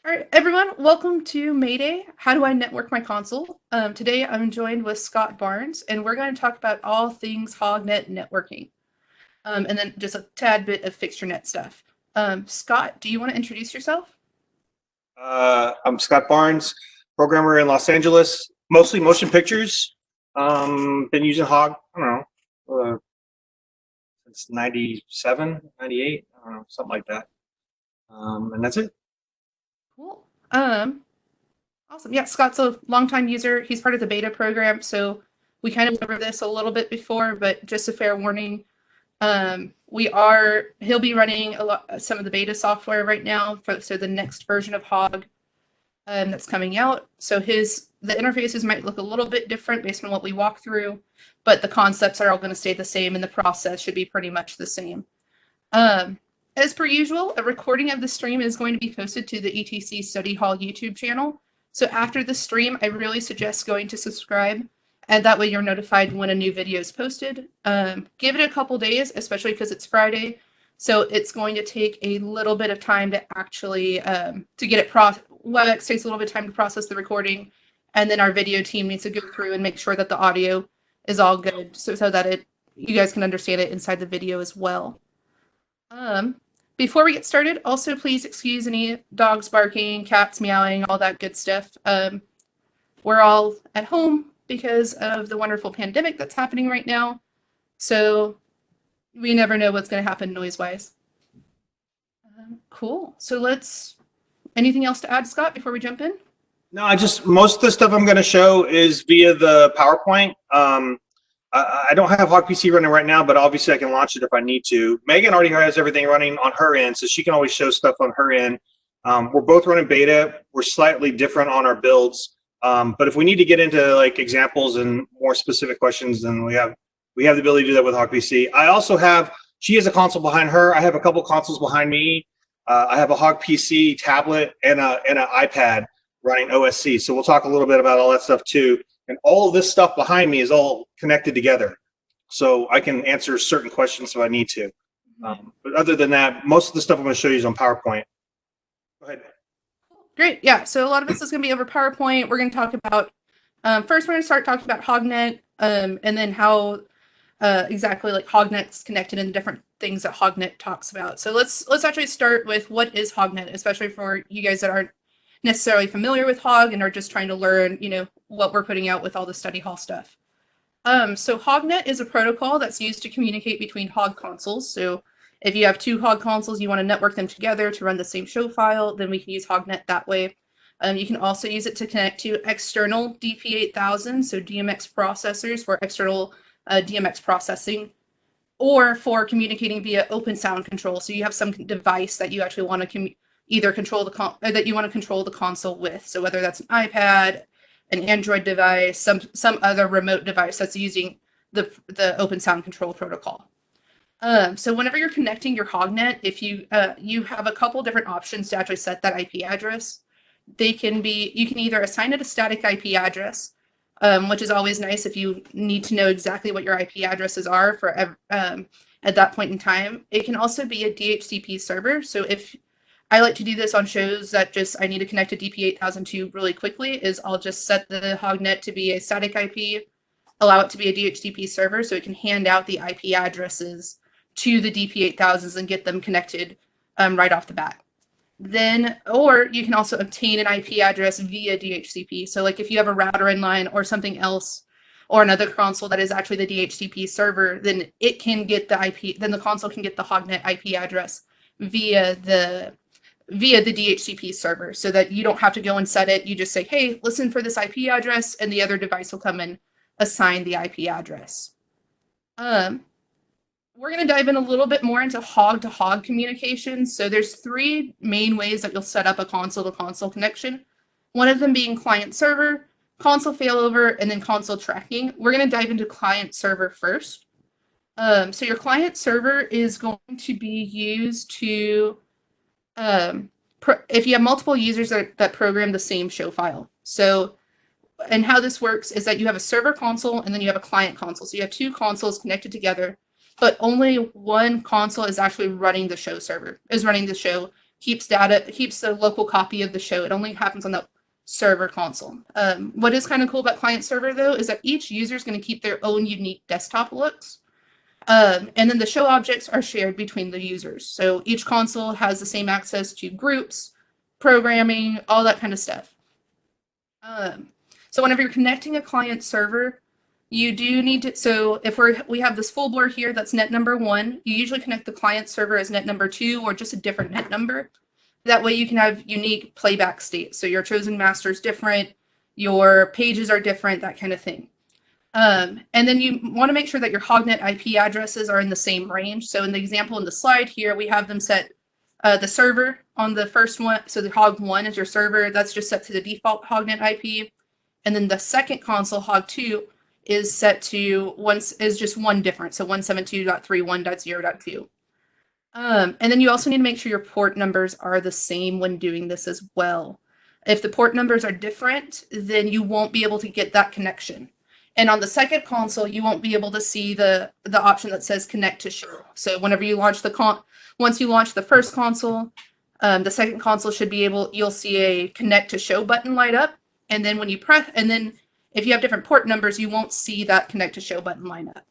All right, everyone, welcome to Mayday. How do I network my console? Today I'm joined with Scott Barnes, and we're going to talk about all things HogNet networking, and then just a tad bit of FixtureNet stuff. Scott, do you want to introduce yourself? I'm Scott Barnes, programmer in Los Angeles, mostly motion pictures. Been using Hog, I don't know, since 97, 98, I don't know, something like that. And that's it. Cool. Awesome. Yeah, Scott's a longtime user. He's part of the beta program, so we kind of went over this a little bit before, but just a fair warning. He'll be running some of the beta software right now so the next version of Hog that's coming out. So the interfaces might look a little bit different based on what we walk through, but the concepts are all going to stay the same and the process should be pretty much the same. As per usual, a recording of the stream is going to be posted to the ETC Study Hall YouTube channel. So after the stream, I really suggest going to subscribe, and that way you're notified when a new video is posted. Give it a couple days, especially because it's Friday. So it's going to take a little bit of time to actually to get it WebEx takes a little bit of time to process the recording, and then our video team needs to go through and make sure that the audio is all good, so that you guys can understand it inside the video as well. Before we get started, also please excuse any dogs barking, cats meowing, all that good stuff. We're all at home because of the wonderful pandemic that's happening right now, so we never know what's going to happen noise-wise. Cool. So anything else to add, Scott, before we jump in? No, most of the stuff I'm going to show is via the PowerPoint. I don't have Hog PC running right now, but obviously I can launch it if I need to. Megan already has everything running on her end, so she can always show stuff on her end. We're both running beta. We're slightly different on our builds, but if we need to get into like examples and more specific questions, then we have the ability to do that with Hog PC. She has a console behind her. I have a couple consoles behind me. I have a Hog PC tablet and an iPad running OSC. So we'll talk a little bit about all that stuff too. And all of this stuff behind me is all connected together. So I can answer certain questions if I need to. But other than that, most of the stuff I'm going to show you is on PowerPoint. Go ahead. Great. Yeah. So a lot of this is going to be over PowerPoint. We're going to talk about, first we're going to start talking about HogNet, and then how exactly like HogNet's connected and the different things that HogNet talks about. So let's actually start with what is HogNet, especially for you guys that aren't necessarily familiar with Hog and are just trying to learn, what we're putting out with all the study hall stuff. So HogNet is a protocol that's used to communicate between Hog consoles. So if you have two Hog consoles, you want to network them together to run the same show file, then we can use HogNet that way. You can also use it to connect to external DP8000, so DMX processors for external DMX processing, or for communicating via open sound control. So you have some device that you actually want to either control the console with. So whether that's an iPad, an Android device, some other remote device that's using the open sound control protocol. So whenever you're connecting your HogNet, if you have a couple different options to actually set that IP address. You can either assign it a static IP address, which is always nice if you need to know exactly what your IP addresses are for at that point in time. It can also be a DHCP server. So if I like to do this on shows that I need to connect to DP8000 to really quickly, I'll just set the HogNet to be a static IP, allow it to be a DHCP server so it can hand out the IP addresses to the DP8000s and get them connected right off the bat. Or you can also obtain an IP address via DHCP. So like if you have a router in line or something else, or another console that is actually the DHCP server, then it can get the IP, then the console can get the HogNet IP address via the DHCP server, so that you don't have to go and set it. You just say, hey, listen for this IP address, and the other device will come and assign the IP address. We're going to dive in a little bit more into hog-to-hog communication. So there's three main ways that you'll set up a console-to-console connection. One of them being client-server, console failover, and then console tracking. We're going to dive into client-server first. So your client-server is going to be used to if you have multiple users that program the same show file. So, and how this works is that you have a server console and then you have a client console. So you have two consoles connected together, but only one console is actually running the show keeps the local copy of the show. It only happens on the server console. What is kind of cool about client server though is that each user is going to keep their own unique desktop looks. And then the show objects are shared between the users. So each console has the same access to groups, programming, all that kind of stuff. So whenever you're connecting a client server, you do need to, so if we have this full blur here, that's net number 1, you usually connect the client server as net number 2 or just a different net number. That way you can have unique playback states. So your chosen master is different, your pages are different, that kind of thing. And then you want to make sure that your HogNet IP addresses are in the same range. So in the example in the slide here, we have them set the server on the first one. So the hog1 is your server. That's just set to the default HogNet IP. And then the second console, hog2, is set to just one different. So 172.3.1.0.2. And then you also need to make sure your port numbers are the same when doing this as well. If the port numbers are different, then you won't be able to get that connection. And on the second console, you won't be able to see the option that says connect to show. So whenever you launch once you launch the first console, the second console should be you'll see a connect to show button light up. And then when you if you have different port numbers, you won't see that connect to show button line up.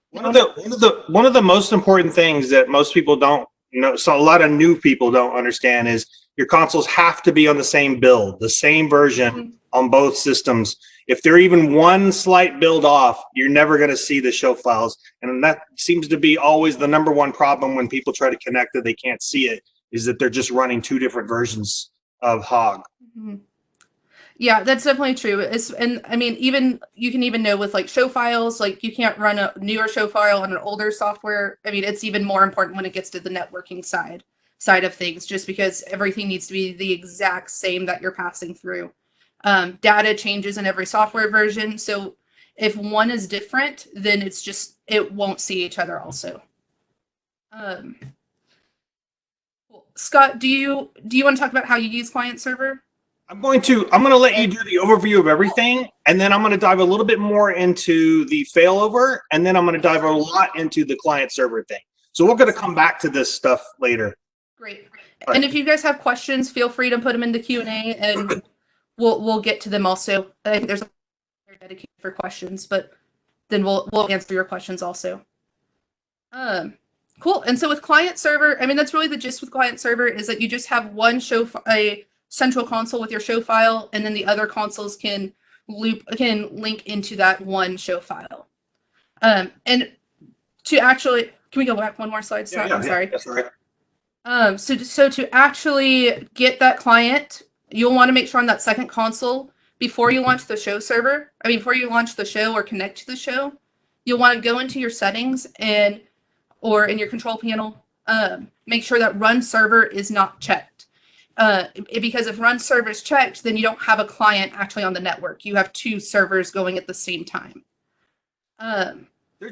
One of the most important things that most people don't know, so a lot of new people don't understand, is your consoles have to be on the same build, the same version on both systems. If they're even one slight build off, you're never going to see the show files. And that seems to be always the number one problem when people try to connect that they can't see it, is that they're just running 2 different versions of Hog. Mm-hmm. Yeah, that's definitely true. And I mean, you can even know with like show files, like you can't run a newer show file on an older software. I mean, it's even more important when it gets to the networking side of things, just because everything needs to be the exact same that you're passing through. Data changes in every software version, so if one is different, then it won't see each other also. Scott, do you want to talk about how you use client server? I'm going to let you do the overview of everything, and then I'm going to dive a little bit more into the failover, and then I'm going to dive a lot into the client server thing. So we're going to come back to this stuff later. Great. And if you guys have questions, feel free to put them in the Q&A, and we'll get to them also. I think there's a dedicated for questions, but then we'll answer your questions also. Cool. And so with client server, I mean, that's really the gist with client server, is that you just have one a central console with your show file, and then the other consoles can link into that one show file. And to actually, can we go back one more slide? Yeah, I'm sorry. That's all right. So to actually get that client, you'll want to make sure on that second console, before you launch the show server, before you launch the show or connect to the show, you'll want to go into your settings or in your control panel, make sure that run server is not checked. Because if run server is checked, then you don't have a client actually on the network. You have 2 servers going at the same time.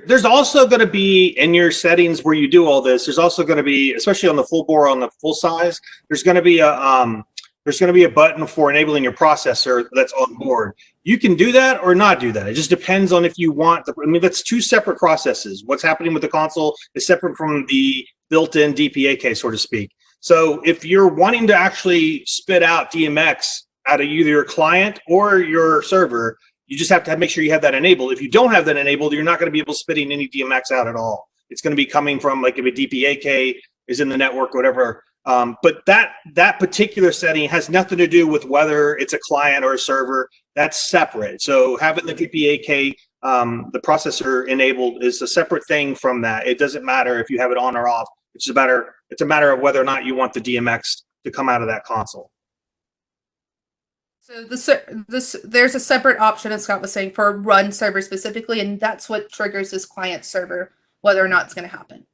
There's also going to be, in your settings where you do all this, there's also going to be, especially on the full bore, on the full size, there's going to be a button for enabling your processor that's on board. You can do that or not do that. It just depends on if you want. That's 2 separate processes. What's happening with the console is separate from the built-in DPAK, so to speak. So if you're wanting to actually spit out DMX out of either your client or your server, you just have to make sure you have that enabled. If you don't have that enabled, you're not going to be able to spitting any DMX out at all. It's going to be coming from, like, if a DPAK is in the network or whatever. But that particular setting has nothing to do with whether it's a client or a server. That's separate. So having the DPAK, the processor enabled, is a separate thing from that. It doesn't matter if you have it on or off. It's a matter of whether or not you want the DMX to come out of that console. So there's a separate option, as Scott was saying, for run server specifically, and that's what triggers this client server, whether or not it's going to happen.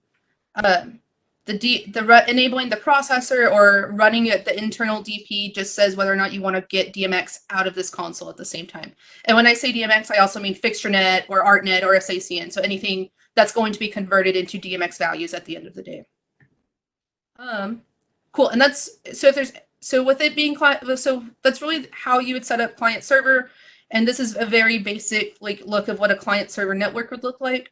Enabling the processor or running it, the internal DP, just says whether or not you want to get DMX out of this console at the same time. And when I say DMX, I also mean FixtureNet or ArtNet or SACN. So anything that's going to be converted into DMX values at the end of the day. Cool. And so with it being client, so that's really how you would set up client server. And this is a very basic look of what a client server network would look like.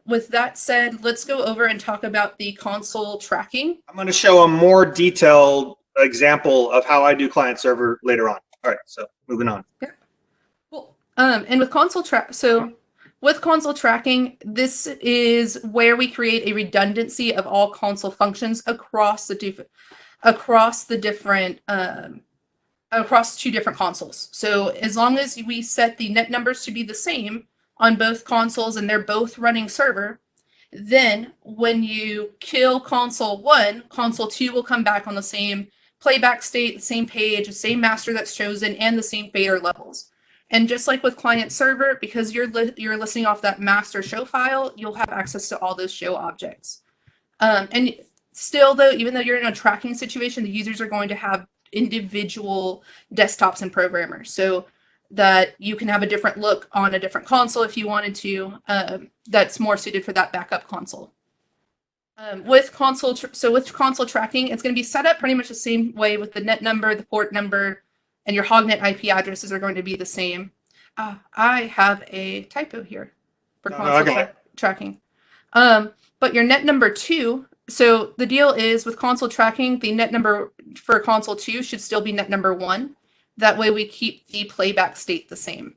With that said, let's go over and talk about the console tracking. I'm going to show a more detailed example of how I do client server later on. All right, so moving on. Yeah. Cool. And with console with console tracking, this is where we create a redundancy of all console functions across across two different consoles. So as long as we set the net numbers to be the same on both consoles and they're both running server, then when you kill console 1, console 2 will come back on the same playback state, the same page, the same master that's chosen, and the same fader levels. And just like with client server, because you're listening off that master show file, you'll have access to all those show objects. And still, though, even though you're in a tracking situation, the users are going to have individual desktops and programmers, so that you can have a different look on a different console if you wanted to. That's more suited for that backup console. With console tracking, it's going to be set up pretty much the same way with the net number, the port number, and your HogNet IP addresses are going to be the same. I have a typo here for console tracking. But your net number 2, so the deal is with console tracking, the net number for console 2 should still be net number 1. That way we keep the playback state the same.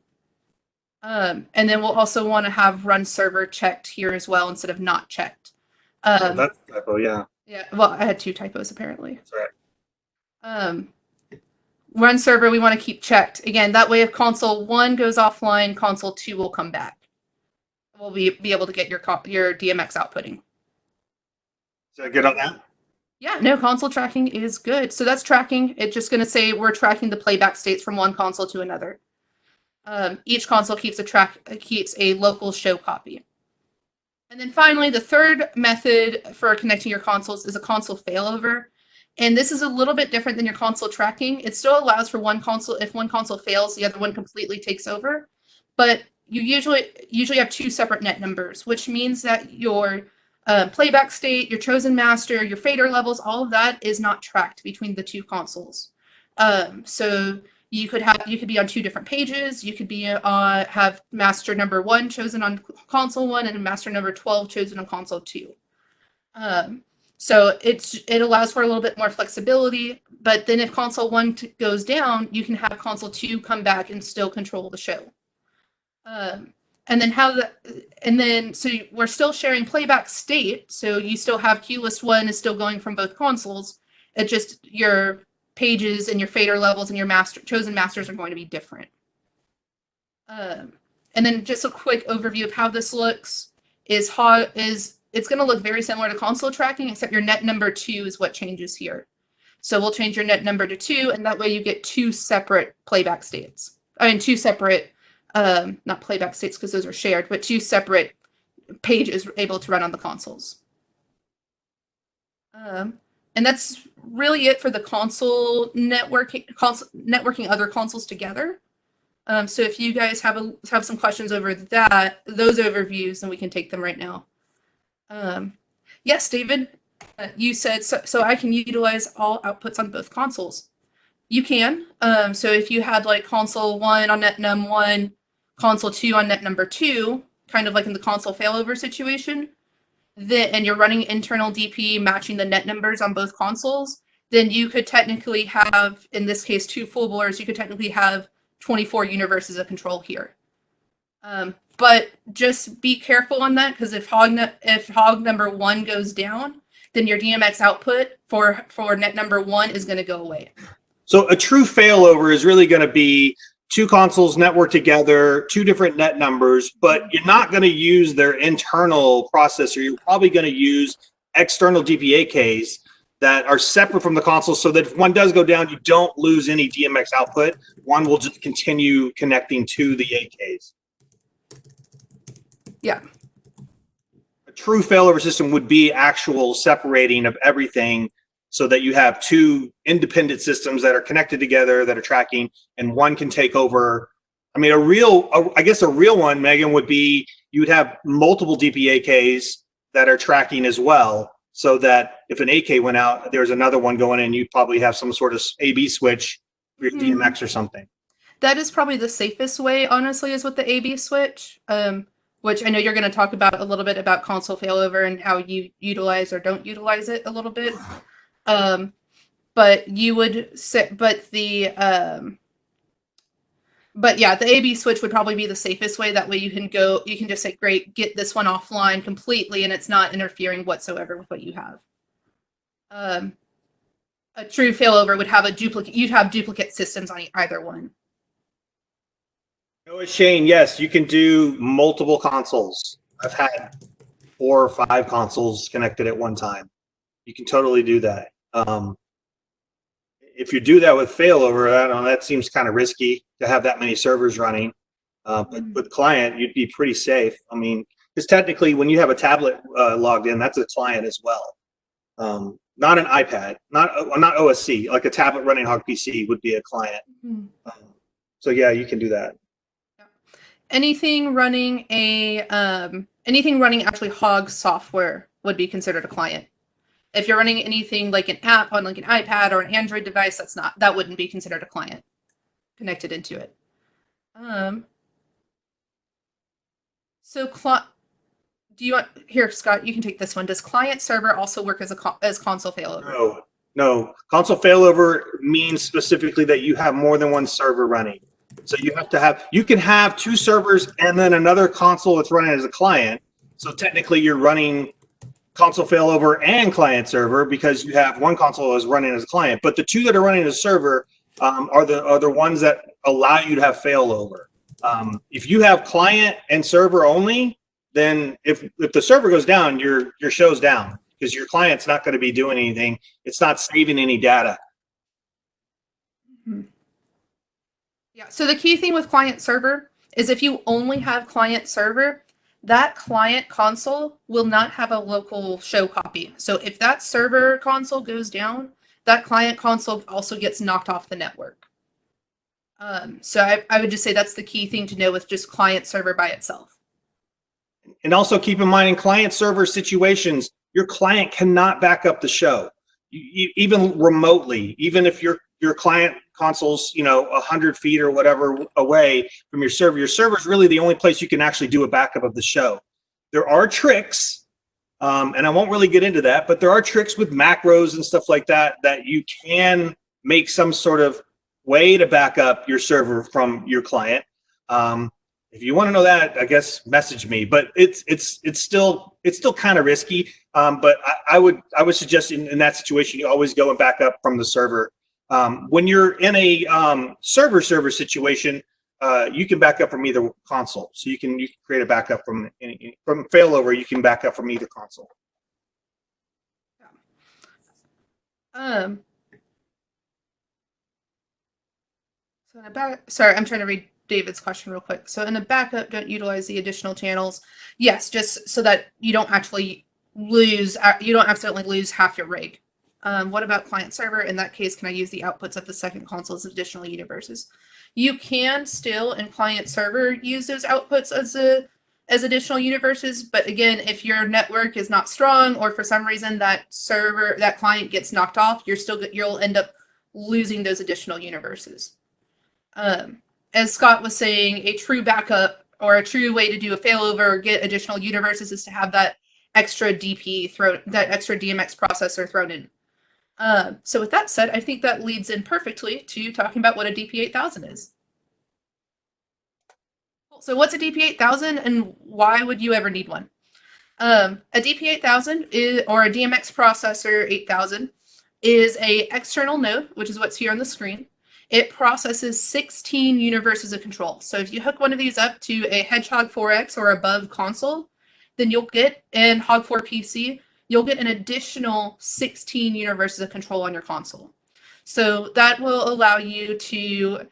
And then we'll also want to have run server checked here as well instead of not checked. That's a typo, yeah. Yeah, well, I had 2 typos apparently. That's right. Run server we want to keep checked. Again, that way if console 1 goes offline, console 2 will come back. We'll be able to get your DMX outputting. Is that good on that? Yeah, no, console tracking is good. So that's tracking. It's just going to say we're tracking the playback states from one console to another. Each console keeps a local show copy. And then finally, the third method for connecting your consoles is a console failover. And this is a little bit different than your console tracking. It still allows for one console, if one console fails, the other one completely takes over. But you usually have 2 separate net numbers, which means that your playback state, your chosen master, your fader levels, all of that is not tracked between the 2 consoles. So you could be on 2 different pages. You could be have master number 1 chosen on console 1 and master number 12 chosen on console 2. So it allows for a little bit more flexibility. But then if console 1 goes down, you can have console 2 come back and still control the show. So we're still sharing playback state. So you still have queue list 1 is still going from both consoles. It's just your pages and your fader levels and your chosen masters are going to be different. And then just a quick overview of how this looks is it's going to look very similar to console tracking, except your net number 2 is what changes here. So we'll change your net number to 2, and that way you get 2 separate playback states. 2 separate, not playback states because those are shared, but 2 separate pages able to run on the consoles. And that's really it for the console networking other consoles together. So if you guys have some questions over those overviews, then we can take them right now. Yes, David, you said so I can utilize all outputs on both consoles. You can. So if you had like console 1 on net num 1, console 2 on net number 2, kind of like in the console failover situation, and you're running internal DP matching the net numbers on both consoles, then you could technically have, in this case, 2 full bores, you could technically have 24 universes of control here. But just be careful on that, because if hog number 1 goes down, then your DMX output for net number 1 is going to go away. So a true failover is really going to be 2 consoles networked together, 2 different net numbers, but you're not going to use their internal processor. You're probably going to use external DPAKs that are separate from the console, so that if one does go down, you don't lose any DMX output. One will just continue connecting to the AKs. Yeah. A true failover system would be actual separating of everything, so that you have 2 independent systems that are connected together, that are tracking, and one can take over. I mean, I guess a real one, Megan, would be you would have multiple DPAKs that are tracking as well, so that if an AK went out, there's another one going in, you probably have some sort of AB switch for your DMX or something. That is probably the safest way, honestly, is with the AB switch. which I know you're going to talk about a little bit about console failover and how you utilize or don't utilize it a little bit. But you would set, but yeah, the AB switch would probably be the safest way. That way you can just say, great, get this one offline completely, and it's not interfering whatsoever with what you have. A true failover would have you'd have duplicate systems on either one. Noah Shane, yes, you can do multiple consoles. I've had 4 or 5 consoles connected at one time. You can totally do that. If you do that with failover, I don't know, that seems kind of risky to have that many servers running. But with client, you'd be pretty safe. I mean, because technically when you have a tablet logged in, that's a client as well. Not an iPad, not OSC, like a tablet running HogPC would be a client. So yeah, you can do that. Anything running actually Hog software would be considered a client. If you're running anything like an app on like an iPad or an Android device, that wouldn't be considered a client connected into it. Do you want here, Scott? You can take this one. Does client server also work as console failover? No. Console failover means specifically that you have more than one server running. So you can have 2 servers and then another console that's running as a client. So technically you're running console failover and client server because you have one console is running as a client. But the 2 that are running as a server are the ones that allow you to have failover. If you have client and server only, then if the server goes down, your show's down because your client's not going to be doing anything. It's not saving any data. Yeah, so the key thing with client server is if you only have client server, that client console will not have a local show copy. So if that server console goes down, that client console also gets knocked off the network. So I would just say that's the key thing to know with just client server by itself. And also keep in mind in client server situations, your client cannot back up the show, even remotely, even if your client console's 100 feet or whatever away from your server. Your server is really the only place you can actually do a backup of the show. There are tricks, and I won't really get into that, but there are tricks with macros and stuff like that you can make some sort of way to back up your server from your client. If you want to know that, I guess message me. But it's still kind of risky. But I would suggest in that situation you always go and back up from the server. When you're in a server situation, you can back up from either console. So you can create a backup from failover. You can back up from either console. Sorry, I'm trying to read David's question real quick. So in a backup, don't utilize the additional channels. Yes, just so that you don't actually accidentally lose half your rig. What about client server? In that case, can I use the outputs of the second console as additional universes? You can still in client server use those outputs as additional universes, but again, if your network is not strong or for some reason that client gets knocked off, you'll end up losing those additional universes. As Scott was saying, a true backup or a true way to do a failover or get additional universes is to have that extra extra DMX processor thrown in. So with that said, I think that leads in perfectly to talking about what a DP8000 is. So what's a DP8000 and why would you ever need one? A DP8000 or a DMX processor 8000 is a external node, which is what's here on the screen. It processes 16 universes of control. So if you hook one of these up to a Hedgehog 4X or above console, then you'll get in Hog 4 PC, you'll get an additional 16 universes of control on your console. So that will allow you to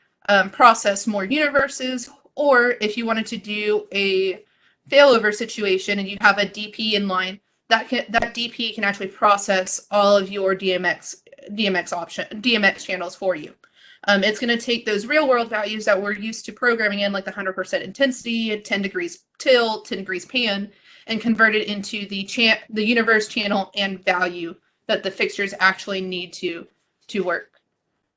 process more universes, or if you wanted to do a failover situation and you have a DP in line, that DP can actually process all of your DMX channels for you. It's going to take those real world values that we're used to programming in, like the 100% intensity, 10 degrees tilt, 10 degrees pan, and convert it into the universe channel and value that the fixtures actually need to work.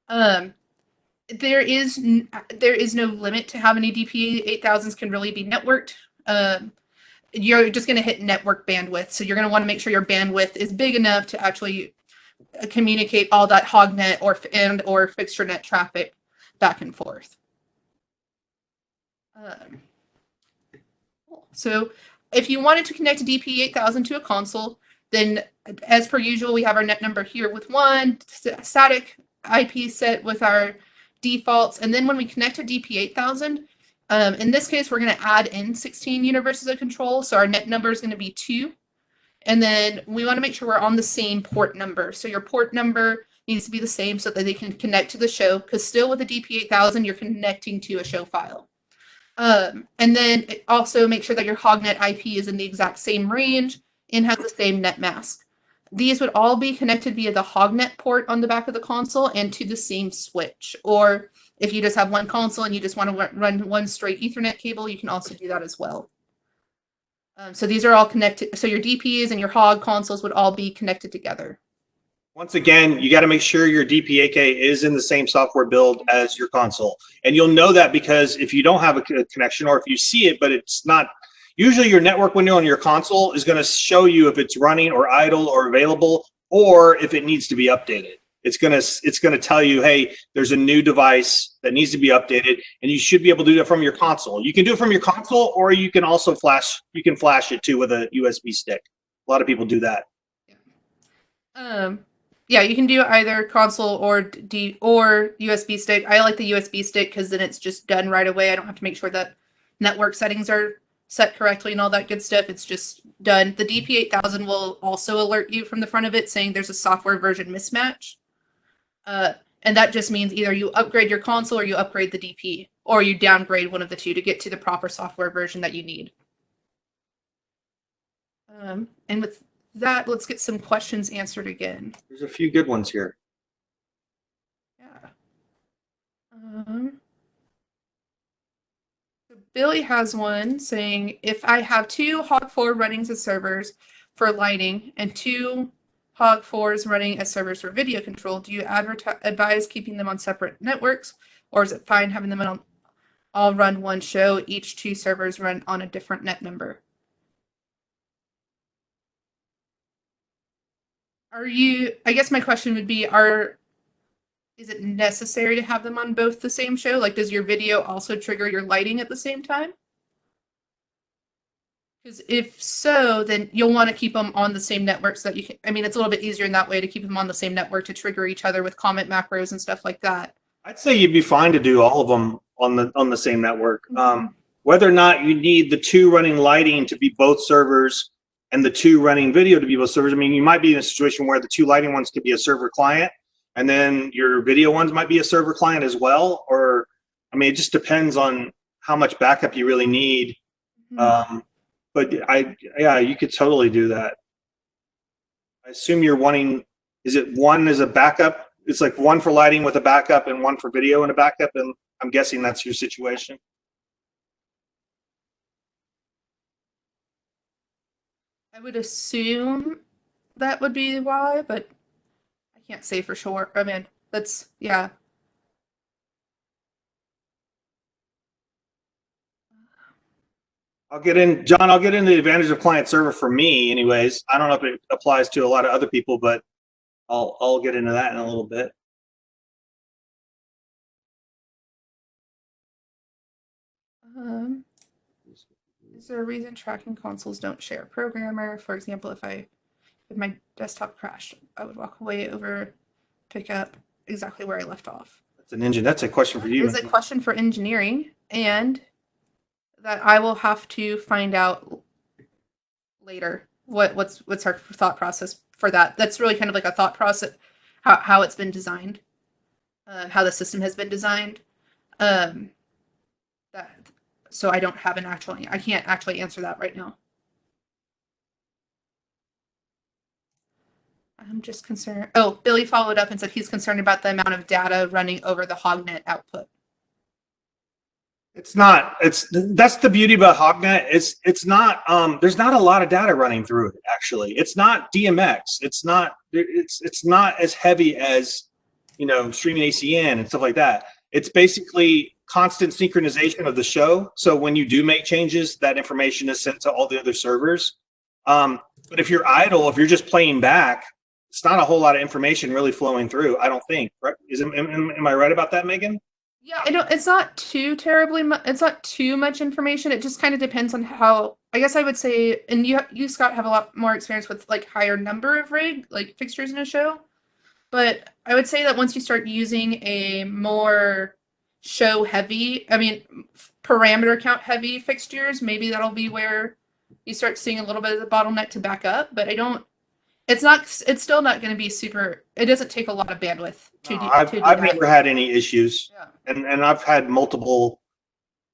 There is no limit to how many DP8000s can really be networked. you're just going to hit network bandwidth. So you're going to want to make sure your bandwidth is big enough to actually communicate all that HogNet or FixtureNet traffic back and forth. So if you wanted to connect a DP8000 to a console, then as per usual, we have our net number here with one static IP set with our defaults. And then when we connect to DP8000, in this case, we're going to add in 16 universes of control. So our net number is going to be 2. And then we want to make sure we're on the same port number. So your port number needs to be the same so that they can connect to the show, because still with the DP8000, you're connecting to a show file. And then also make sure that your HogNet IP is in the exact same range and has the same net mask. These would all be connected via the HogNet port on the back of the console and to the same switch. Or if you just have one console and you just want to run one straight Ethernet cable, you can also do that as well. So these are all connected. So your DPs and your Hog consoles would all be connected together. Once again, you got to make sure your DP8K is in the same software build as your console. And you'll know that because if you don't have a connection, or if you see it, but it's not, usually your network window on your console is going to show you if it's running or idle or available, or if it needs to be updated. It's going to tell you, hey, there's a new device that needs to be updated, and you should be able to do that from your console. You can do it from your console, or you can also flash it too with a USB stick. A lot of people do that. Yeah, you can do either console or USB stick. I like the USB stick because then it's just done right away. I don't have to make sure that network settings are set correctly and all that good stuff. It's just done. The DP8000 will also alert you from the front of it saying there's a software version mismatch. And that just means either you upgrade your console or you upgrade the DP, or you downgrade one of the two to get to the proper software version that you need. And with that, let's get some questions answered again. There's a few good ones here. Yeah. So Billy has one saying, if I have 2 Hog4 running as servers for lighting and 2 Hog4s running as servers for video control, do you advise keeping them on separate networks, or is it fine having them all run one show, each 2 servers run on a different net number? I guess my question would be, is it necessary to have them on both the same show? Like, does your video also trigger your lighting at the same time? Because if so, then you'll want to keep them on the same network so that you can, I mean, it's a little bit easier in that way to keep them on the same network to trigger each other with comment macros and stuff like that. I'd say you'd be fine to do all of them on the same network. Whether or not you need the 2 running lighting to be both servers and the 2 running video to be both servers. I mean, you might be in a situation where the 2 lighting ones could be a server client, and then your video ones might be a server client as well. Or, I mean, it just depends on how much backup you really need. But yeah, you could totally do that. I assume you're wanting, is it one as a backup? It's like one for lighting with a backup and one for video and a backup, and I'm guessing that's your situation. I would assume that would be why, but I can't say for sure. I mean, that's, yeah. John, I'll get into the advantage of client server for me anyways. I don't know if it applies to a lot of other people, but I'll get into that in a little bit. Is there a reason tracking consoles don't share a programmer? For example, if my desktop crashed, I would walk away over, pick up exactly where I left off. That's a question for you. It's a question for engineering, and that I will have to find out later what's our thought process for that. That's really kind of like a thought process, how it's been designed, how the system has been designed. So I don't have I can't actually answer that right now. I'm just concerned. Oh, Billy followed up and said he's concerned about the amount of data running over the HogNet output. That's the beauty about HogNet. It's not there's not a lot of data running through it actually. It's not DMX. It's not as heavy as, you know, streaming ACN and stuff like that. It's basically constant synchronization of the show. So when you do make changes, that information is sent to all the other servers. But if you're idle, if you're just playing back, it's not a whole lot of information really flowing through, I don't think. Right? Am I right about that, Megan? Yeah, it's not too terribly it's not too much information. It just kind of depends on how, I guess I would say, and you Scott have a lot more experience with like higher number of fixtures in a show. But I would say that once you start using a more show heavy, parameter count heavy fixtures, maybe that'll be where you start seeing a little bit of the bottleneck to back up. But it's still not going to be super, it doesn't take a lot of bandwidth to do. I've never had any issues. Yeah. And I've had multiple,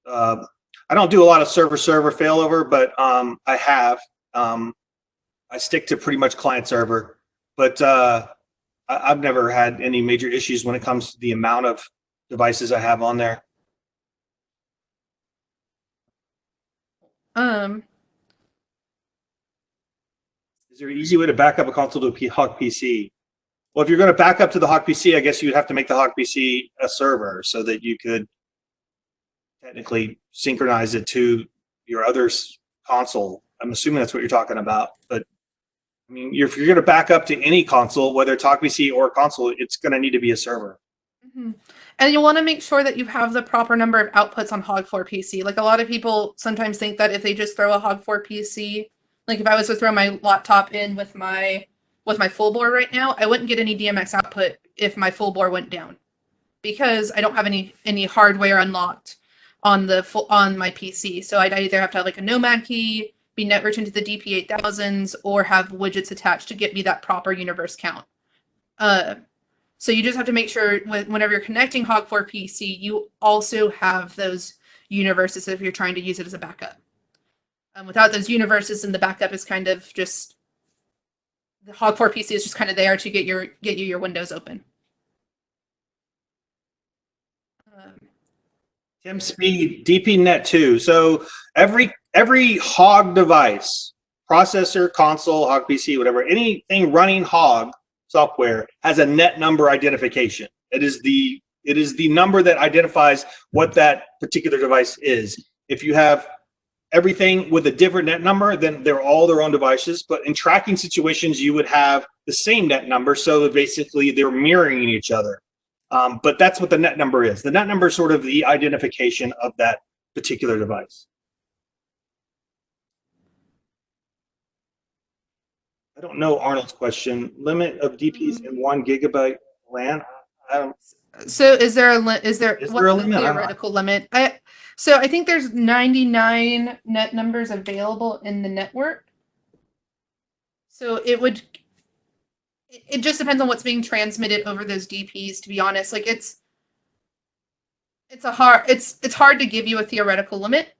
I don't do a lot of server failover, but I have. I stick to pretty much client server, but I've never had any major issues when it comes to the amount of devices I have on there. Is there an easy way to back up a console to a Hog PC? Well, if you're going to back up to the Hog PC, I guess you'd have to make the Hog PC a server so that you could technically synchronize it to your other console. I'm assuming that's what you're talking about. But I mean, if you're going to back up to any console, whether it's Hog PC or a console, it's going to need to be a server. Mm-hmm. And you'll want to make sure that you have the proper number of outputs on Hog4 PC. Like a lot of people sometimes think that if they just throw a Hog4 PC, like if I was to throw my laptop in with my full bore right now, I wouldn't get any DMX output if my full bore went down, because I don't have any hardware unlocked on my PC. So I'd either have to have like a Nomad key, be networked into the DP8000s, or have widgets attached to get me that proper universe count. So you just have to make sure whenever you're connecting Hog4 PC, you also have those universes if you're trying to use it as a backup. Without those universes, and the backup is kind of just, the Hog4 PC is just kind of there to get you your windows open. Tim Speed, DPNet 2. So every Hog device, processor, console, Hog PC, whatever, anything running Hog software has a net number identification. It is the number that identifies what that particular device is. If you have everything with a different net number, then they're all their own devices. But in tracking situations, you would have the same net number, so that basically they're mirroring each other. But that's what the net number is. The net number is sort of the identification of that particular device. I don't know Arnold's question. Limit of DPs in 1 gigabyte LAN? So is there a limit? Is there a limit? Theoretical limit? So I think there's 99 net numbers available in the network. So it just depends on what's being transmitted over those DPs, to be honest. Like it's hard to give you a theoretical limit.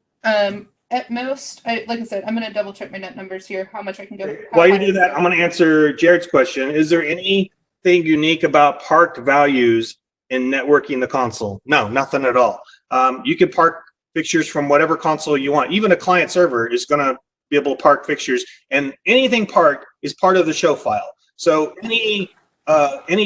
At most, like I said, I'm going to double check my net numbers here, how much I can go. While you do that, I'm going to answer Jared's question. Is there anything unique about parked values in networking the console? No, nothing at all. You can park fixtures from whatever console you want. Even a client server is going to be able to park fixtures, and anything parked is part of the show file. So any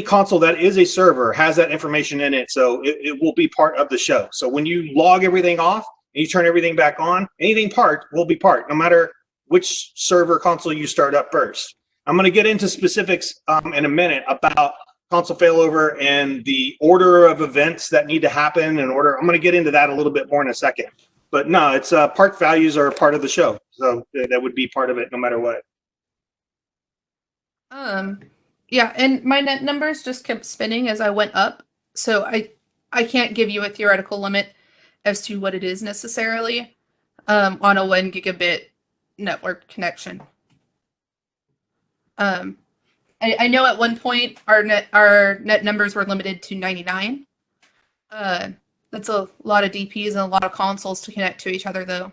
console that is a server has that information in it, so it will be part of the show. So when you log everything off and you turn everything back on, anything parked will be parked, no matter which server console you start up first. I'm going to get into specifics in a minute about console failover and the order of events that need to happen in order. I'm going to get into that a little bit more in a second. But no, it's parked values are a part of the show, so that would be part of it no matter what. Yeah, and my net numbers just kept spinning as I went up, so I can't give you a theoretical limit as to what it is necessarily on a 1 gigabit network connection. I know at one point our net numbers were limited to 99. That's a lot of DPs and a lot of consoles to connect to each other, though.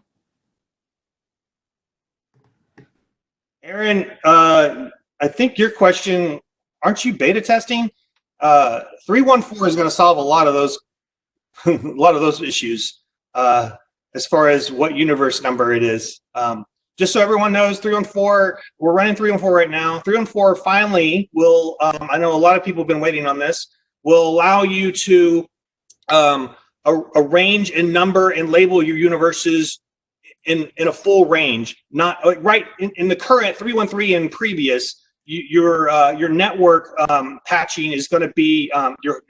Aaron, I think your question, aren't you beta testing? 314 is going to solve a lot of those issues as far as what universe number it is. Just so everyone knows, 314, we're running 314 right now. 314 finally will, I know a lot of people have been waiting on this, will allow you to arrange and number and label your universes in a full range, not like right in the current 313 and previous. Your network patching is going to be your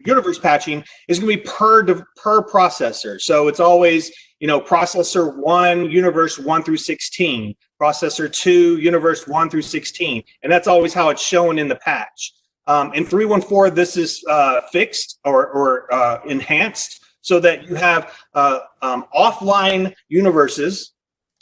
universe patching is going to be per processor. So it's always, you know, processor 1, universe 1 through 16, processor 2, universe 1 through 16, and that's always how it's shown in the patch. In 314, this is fixed or enhanced, so that you have offline universes,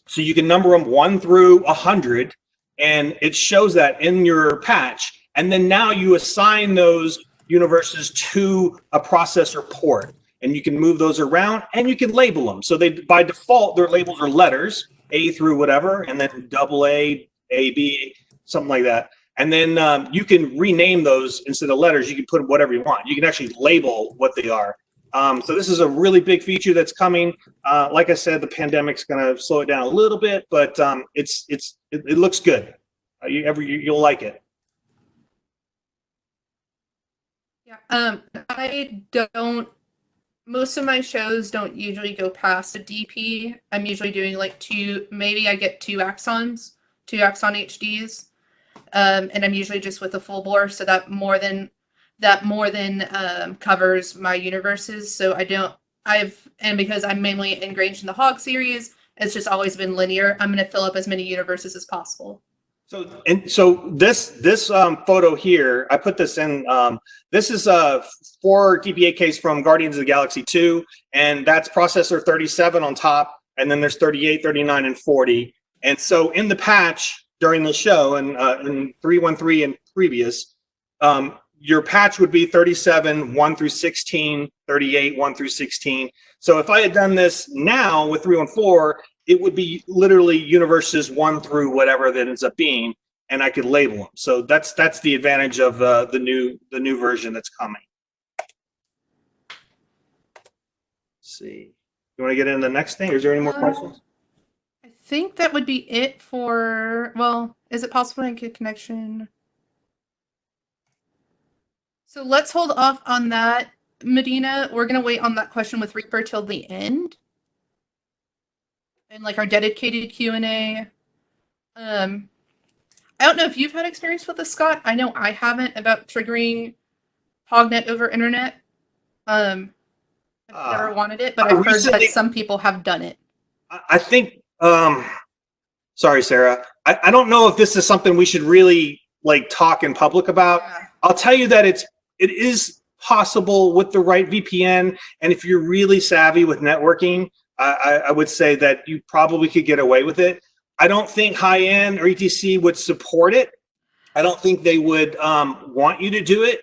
so you can number them 1 through 100, and it shows that in your patch. And then now you assign those universes to a processor port, and you can move those around, and you can label them. So they, by default, their labels are letters, A through whatever, and then double A, B, something like that. And then you can rename those instead of letters. You can put whatever you want. You can actually label what they are. So this is a really big feature that's coming. Like I said, the pandemic's going to slow it down a little bit, but it looks good. You'll like it. Yeah. I don't. Most of my shows don't usually go past a DP. I'm usually doing like 2. Maybe I get 2 axons, 2 axon HDs. And I'm usually just with a full bore, so that more than covers my universes. So and because I'm mainly ingrained in the Hog series, it's just always been linear. I'm going to fill up as many universes as possible. So this photo here, I put this in. This is 4 DPA from Guardians of the Galaxy 2, and that's processor 37 on top, and then there's 38, 39, and 40. And so in the patch during the show, and in 313 and previous, your patch would be 37, 1 through 16, 38, 1 through 16. So if I had done this now with 314, it would be literally universes 1 through whatever that ends up being, and I could label them. So that's the advantage of the new version that's coming. Let's see. You want to get into the next thing? Or is there any more questions? I think that would be it for, well, is it possible to get connection? So let's hold off on that, Medina. We're going to wait on that question with Reaper till the end. And like our dedicated Q&A. I don't know if you've had experience with this, Scott. I know I haven't, about triggering HogNet over internet. I've never wanted it, but I've heard that some people have done it. I think, sorry, Sarah. I don't know if this is something we should really like talk in public about. Yeah. I'll tell you that it is possible with the right VPN, and if you're really savvy with networking, I would say that you probably could get away with it. I don't think high-end or ETC would support it. I don't think they would want you to do it.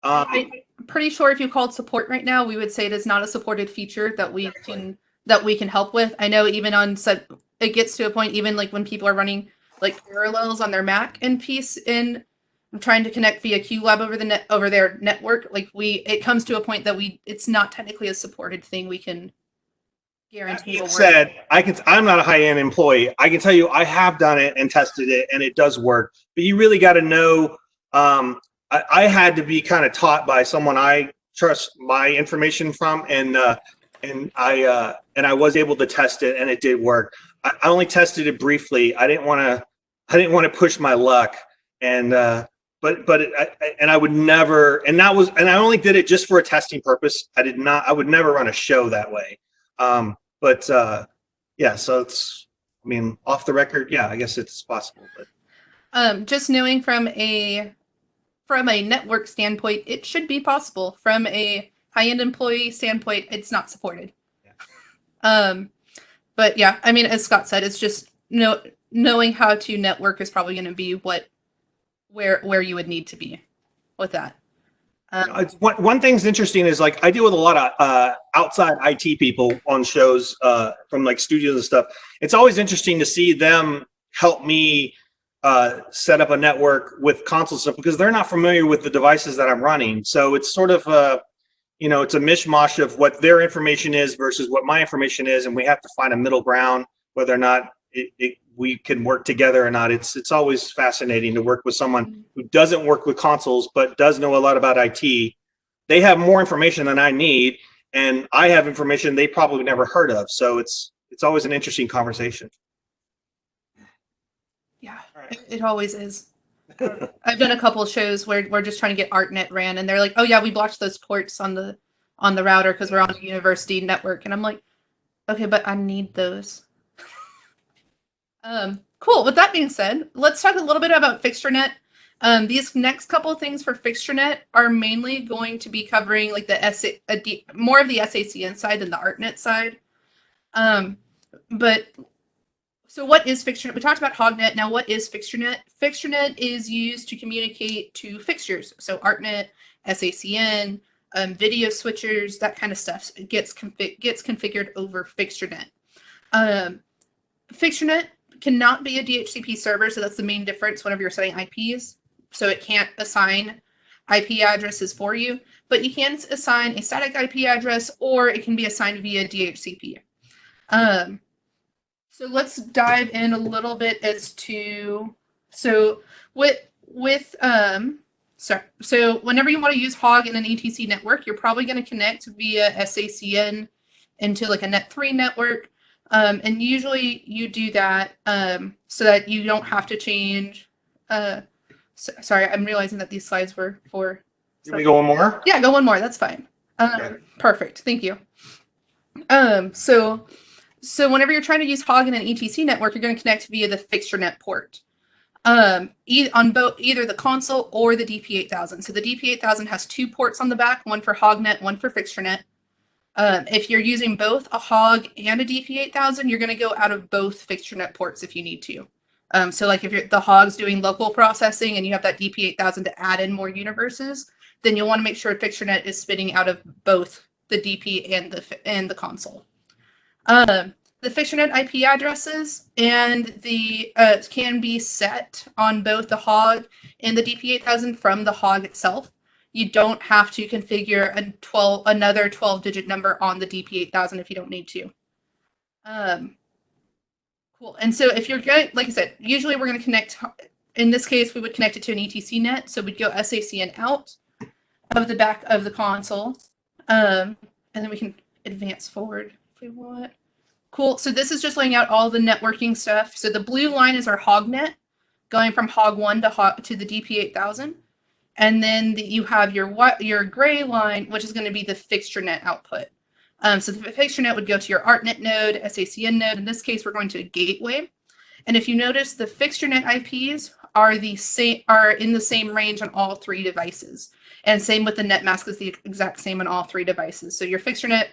I'm pretty sure if you called support right now, we would say it is not a supported feature that we can help with. I know even on set, it gets to a point, even like when people are running like parallels on their Mac and trying to connect via QLab over their network, like it comes to a point that it's not technically a supported thing we can guarantee. That said, I'm not a high-end employee. I can tell you I have done it and tested it, and it does work. But you really got to know. I had to be kind of taught by someone I trust my information from, and I was able to test it, and it did work. I only tested it briefly. I didn't want to push my luck, and I would never. And I only did it just for a testing purpose. I would never run a show that way. Yeah, so it's, I mean, off the record, yeah, I guess it's possible, but just knowing from a network standpoint, it should be possible. From a high-end employee standpoint, it's not supported. Yeah. But yeah, I mean, as Scott said, it's just knowing how to network is probably going to be where you would need to be with that. One thing's interesting is, like, I deal with a lot of outside IT people on shows from like studios and stuff. It's always interesting to see them help me set up a network with console stuff, because they're not familiar with the devices that I'm running. So it's sort of it's a mishmash of what their information is versus what my information is, and we have to find a middle ground, whether or not we can work together or not. It's always fascinating to work with someone who doesn't work with consoles but does know a lot about IT, they have more information than I need, and I have information they probably never heard of. So it's always an interesting conversation. Yeah, it always is. I've done a couple of shows where we're just trying to get ArtNet ran, and they're like, "Oh yeah, we blocked those ports on the router because we're on a university network," and I'm like, "Okay, but I need those." Cool. With that being said, let's talk a little bit about FixtureNet. These next couple of things for FixtureNet are mainly going to be covering like the more of the SACN side than the ArtNet side. But so what is FixtureNet? We talked about HogNet. Now, what is FixtureNet? FixtureNet is used to communicate to fixtures. So ArtNet, SACN, video switchers, that kind of stuff gets configured over FixtureNet. FixtureNet cannot be a DHCP server, so that's the main difference whenever you're setting IPs. So it can't assign IP addresses for you, but you can assign a static IP address, or it can be assigned via DHCP. So let's dive in a little bit as to, so whenever you want to use Hog in an ETC network, you're probably going to connect via SACN into like a Net3 network. And usually you do that so that you don't have to change. Sorry, I'm realizing that these slides were for. Can we go one more? Yeah, go one more. That's fine. Okay. Perfect. Thank you. So whenever you're trying to use Hog in an ETC network, you're going to connect via the FixtureNet port on either the console or the DP8000. So the DP8000 has 2 ports on the back, one for HogNet, one for FixtureNet. If you're using both a Hog and a DP8000, you're going to go out of both FixtureNet ports if you need to. So like if the Hog's doing local processing and you have that DP8000 to add in more universes, then you'll want to make sure FixtureNet is spitting out of both the DP and the console. The FixtureNet IP addresses and the can be set on both the Hog and the DP8000 from the Hog itself. You don't have to configure another 12-digit number on the DP8000 if you don't need to. Cool. And so if you're going, like I said, usually we're going to connect. In this case, we would connect it to an ETC net. So we'd go SACN out of the back of the console, and then we can advance forward if we want. Cool. So this is just laying out all the networking stuff. So the blue line is our HogNet, going from Hog1 to the DP8000. And then you have your gray line, which is going to be the FixtureNet output. So the FixtureNet would go to your ArtNet node, SACN node. In this case, we're going to a gateway. And if you notice, the FixtureNet IPs are in the same range on all 3 devices. And same with the net mask is the exact same on all 3 devices. So your FixtureNet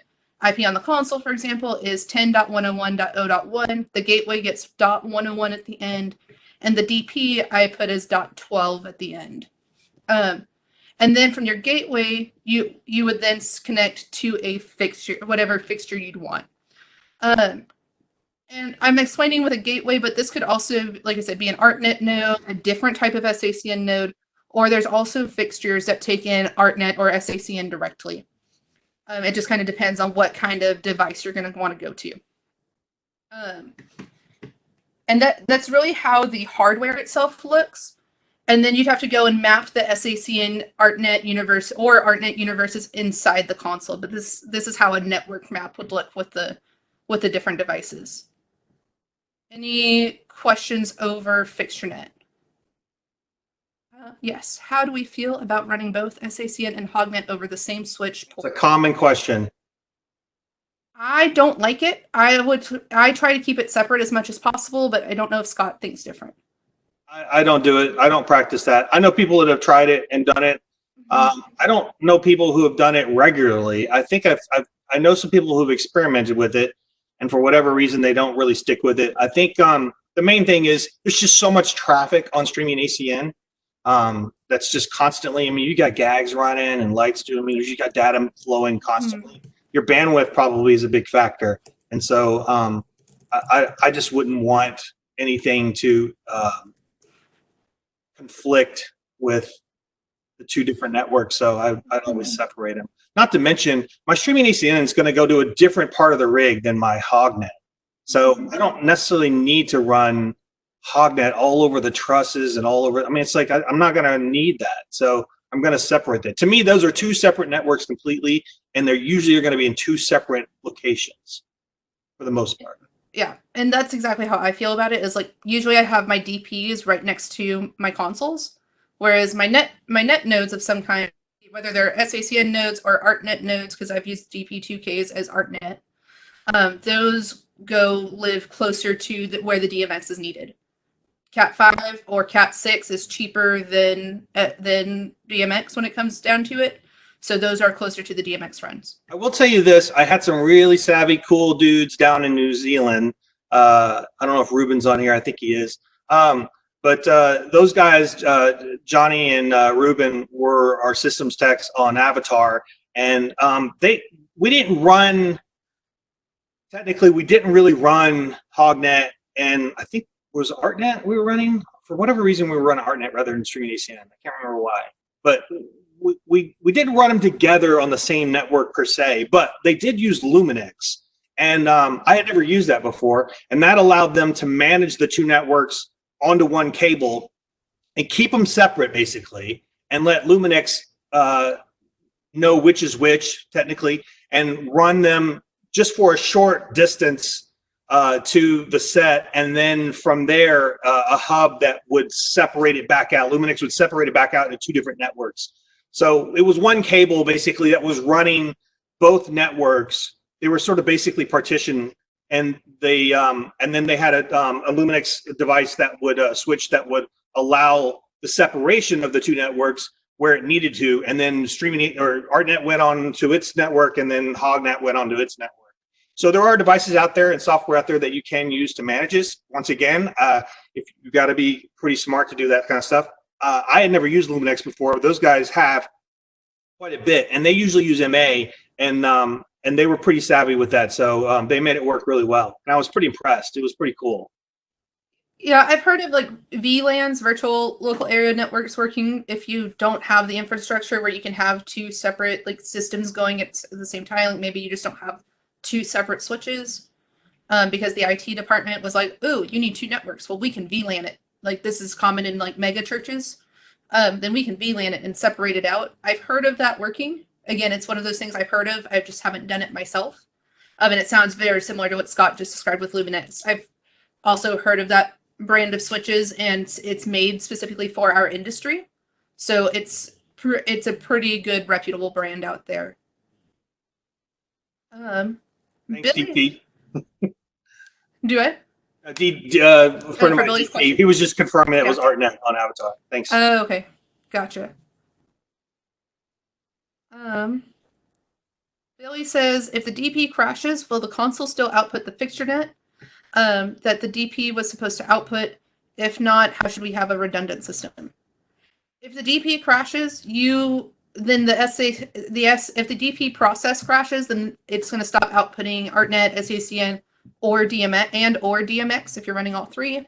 IP on the console, for example, is 10.101.0.1. The gateway gets .101 at the end, and the DP I put as .12 at the end. And then from your gateway, you would then connect to a fixture, whatever fixture you'd want. And I'm explaining with a gateway, but this could also, like I said, be an ArtNet node, a different type of SACN node, or there's also fixtures that take in ArtNet or SACN directly. It just kind of depends on what kind of device you're going to want to go to. And that's really how the hardware itself looks. And then you'd have to go and map the SACN ArtNet universe or ArtNet universes inside the console. But this is how a network map would look with the different devices. Any questions over FixtureNet? Yes. How do we feel about running both SACN and HogNet over the same switch port? It's a common question. I don't like it. I try to keep it separate as much as possible, but I don't know if Scott thinks different. I don't do it. I don't practice that. I know people that have tried it and done it. I don't know people who have done it regularly. I think I know some people who've experimented with it, and for whatever reason, they don't really stick with it. I think the main thing is there's just so much traffic on streaming ACN. That's just constantly. I mean, you got gags running and lights doing. I mean, you got data flowing constantly. Your bandwidth probably is a big factor, and so I just wouldn't want anything to conflict with the 2 different networks. So I'd always separate them. Not to mention, my streaming ACN is going to go to a different part of the rig than my HogNet. So I don't necessarily need to run HogNet all over the trusses and all over. I mean, it's like I'm not going to need that. So I'm going to separate that. To me, those are two separate networks completely, and they're usually going to be in two separate locations for the most part. Yeah, and that's exactly how I feel about it. Is like usually I have my DPs right next to my consoles, whereas my net nodes of some kind, whether they're SACN nodes or ArtNet nodes, because I've used DP2Ks as ArtNet, those go live closer to where the DMX is needed. Cat5 or Cat6 is cheaper than DMX when it comes down to it. So those are closer to the DMX runs. I will tell you this. I had some really savvy, cool dudes down in New Zealand. I don't know if Ruben's on here. I think he is. But those guys, Johnny and Ruben, were our systems techs on Avatar. And we didn't run, technically, we didn't really run HogNet. And I think it was ArtNet we were running. For whatever reason, we were running ArtNet rather than StreamACN. I can't remember why. But we didn't run them together on the same network per se, but they did use Luminix, and I had never used that before, and that allowed them to manage the two networks onto one cable and keep them separate basically, and let Luminix know which is which technically, and run them just for a short distance to the set, and then from there a hub that would separate it back out. Luminix would separate it back out into two different networks. So it was one cable basically that was running both networks. They were sort of basically partitioned, and they and then they had a Luminix device that would switch that would allow the separation of the two networks where it needed to, and then streaming or ArtNet went on to its network, and then HogNet went onto its network. So there are devices out there and software out there that you can use to manage this. Once again, if you've got to be pretty smart to do that kind of stuff. I had never used Luminix before. Those guys have quite a bit, and they usually use MA, and they were pretty savvy with that. So they made it work really well, and I was pretty impressed. It was pretty cool. Yeah, I've heard of like VLANs, virtual local area networks, working if you don't have the infrastructure where you can have two separate like systems going at the same time. Like maybe you just don't have two separate switches because the IT department was like, "Oh, you need two networks." Well, we can VLAN it. Like this is common in like mega churches. Then we can VLAN it and separate it out. I've heard of that working. Again, it's one of those things I've heard of. I just haven't done it myself. And it sounds very similar to what Scott just described with Luminix. I've also heard of that brand of switches, and it's made specifically for our industry. So it's a pretty good, reputable brand out there. Thanks, Billy, DP. do it. Friend of mine, he was just confirming it was ArtNet on Avatar. Thanks. Oh, okay. Gotcha. Billy says, if the DP crashes, will the console still output the FixtureNet that the DP was supposed to output? If not, how should we have a redundant system? If the DP crashes, then if the DP process crashes, then it's going to stop outputting ArtNet, SACN, or DMX if you're running all three.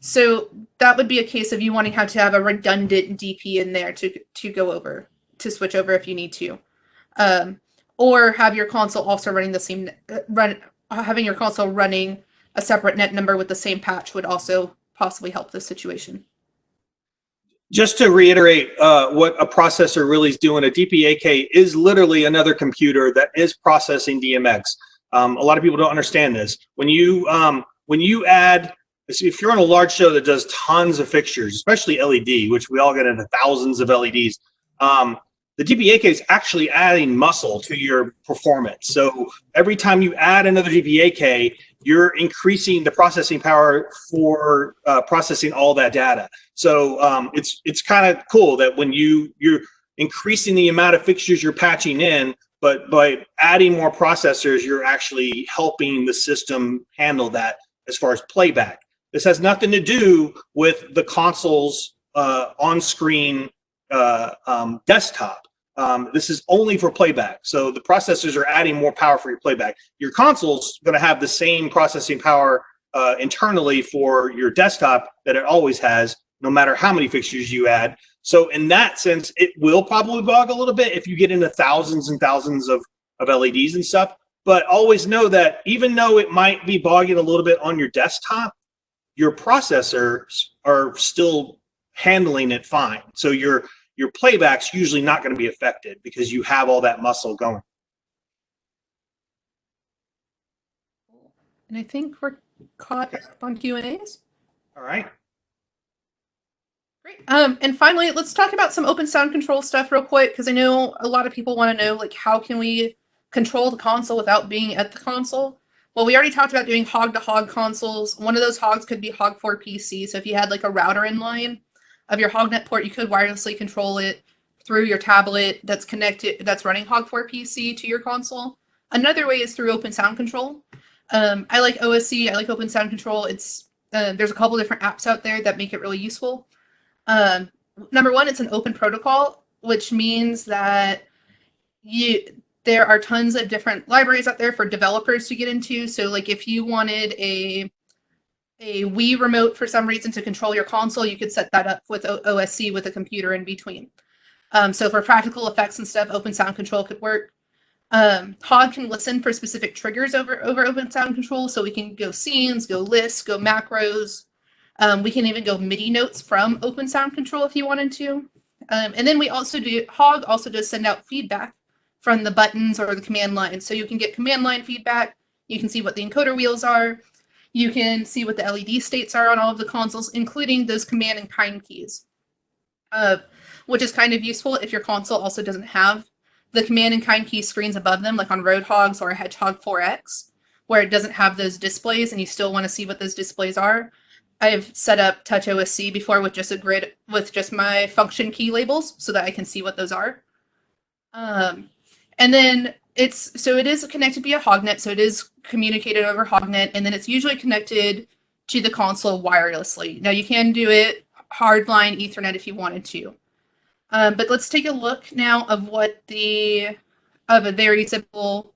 So that would be a case of you wanting to have a redundant DP in there to go over, to switch over if you need to. Or have your console also running the same having your console running a separate net number with the same patch would also possibly help this situation. Just to reiterate what a processor really is doing, a DPAK is literally another computer that is processing DMX. A lot of people don't understand this. When you add, if you're on a large show that does tons of fixtures, especially LED, which we all get into thousands of LEDs, the DPAK is actually adding muscle to your performance. So every time you add another DPAK, you're increasing the processing power for processing all that data. So it's kind of cool that when you're increasing the amount of fixtures you're patching in, but by adding more processors, you're actually helping the system handle that as far as playback. This has nothing to do with the console's on-screen desktop. This is only for playback. So the processors are adding more power for your playback. Your console's going to have the same processing power internally for your desktop that it always has, no matter how many fixtures you add. So in that sense, it will probably bog a little bit if you get into thousands and thousands of LEDs and stuff. But always know that even though it might be bogging a little bit on your desktop, your processors are still handling it fine. So your playback's usually not going to be affected because you have all that muscle going. And I think we're caught up on Q&As. All right. Great. And finally, let's talk about some open sound control stuff real quick, because I know a lot of people want to know, like, how can we control the console without being at the console? Well, we already talked about doing hog-to-hog consoles. One of those hogs could be Hog4PC. So if you had like a router in line of your HogNet port, you could wirelessly control it through your tablet that's connected, that's running Hog4PC to your console. Another way is through open sound control. I like OSC. I like open sound control. It's there's a couple different apps out there that make it really useful. Number one, it's an open protocol, which means that there are tons of different libraries out there for developers to get into. So like if you wanted a Wii remote for some reason to control your console, you could set that up with OSC with a computer in between. So for practical effects and stuff, open sound control could work. Hog can listen for specific triggers over open sound control. So we can go scenes, go lists, go macros. We can even go MIDI notes from open sound control if you wanted to. And then we also do, Hog also does send out feedback from the buttons or the command line. So you can get command line feedback. You can see what the encoder wheels are. You can see what the LED states are on all of the consoles, including those command and kind keys, which is kind of useful if your console also doesn't have the command and kind key screens above them, like on Roadhogs or Hedgehog 4X, where it doesn't have those displays and you still want to see what those displays are. I've set up Touch OSC before with just a grid with just my function key labels so that I can see what those are. And then it is connected via HogNet, so it is communicated over HogNet, and then it's usually connected to the console wirelessly. Now you can do it hardline Ethernet if you wanted to. But let's take a look now of a very simple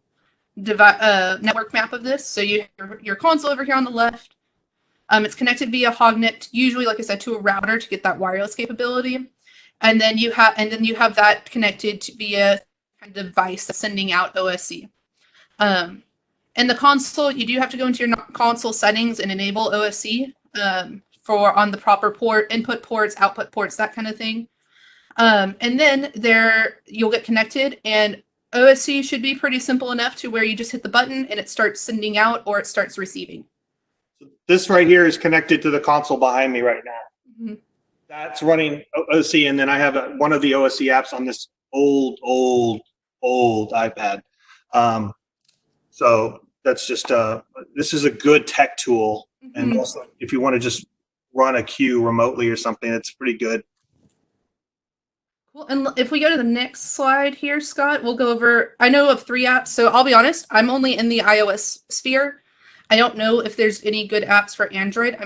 network map of this. So you have your console over here on the left. It's connected via HogNet, usually, like I said, to a router to get that wireless capability, and then you have that connected via a device that's sending out OSC. And the console, you do have to go into your console settings and enable OSC for on the proper port, input ports, output ports, that kind of thing. And then you'll get connected, and OSC should be pretty simple enough to where you just hit the button and it starts sending out or it starts receiving. This right here is connected to the console behind me right now. Mm-hmm. That's running OSC, and then I have one of the OSC apps on this old iPad. So that's just this is a good tech tool, mm-hmm. And also if you want to just run a queue remotely or something, it's pretty good. Well, and if we go to the next slide here, Scott, we'll go over. I know of 3 apps, so I'll be honest, I'm only in the iOS sphere. I don't know if there's any good apps for Android.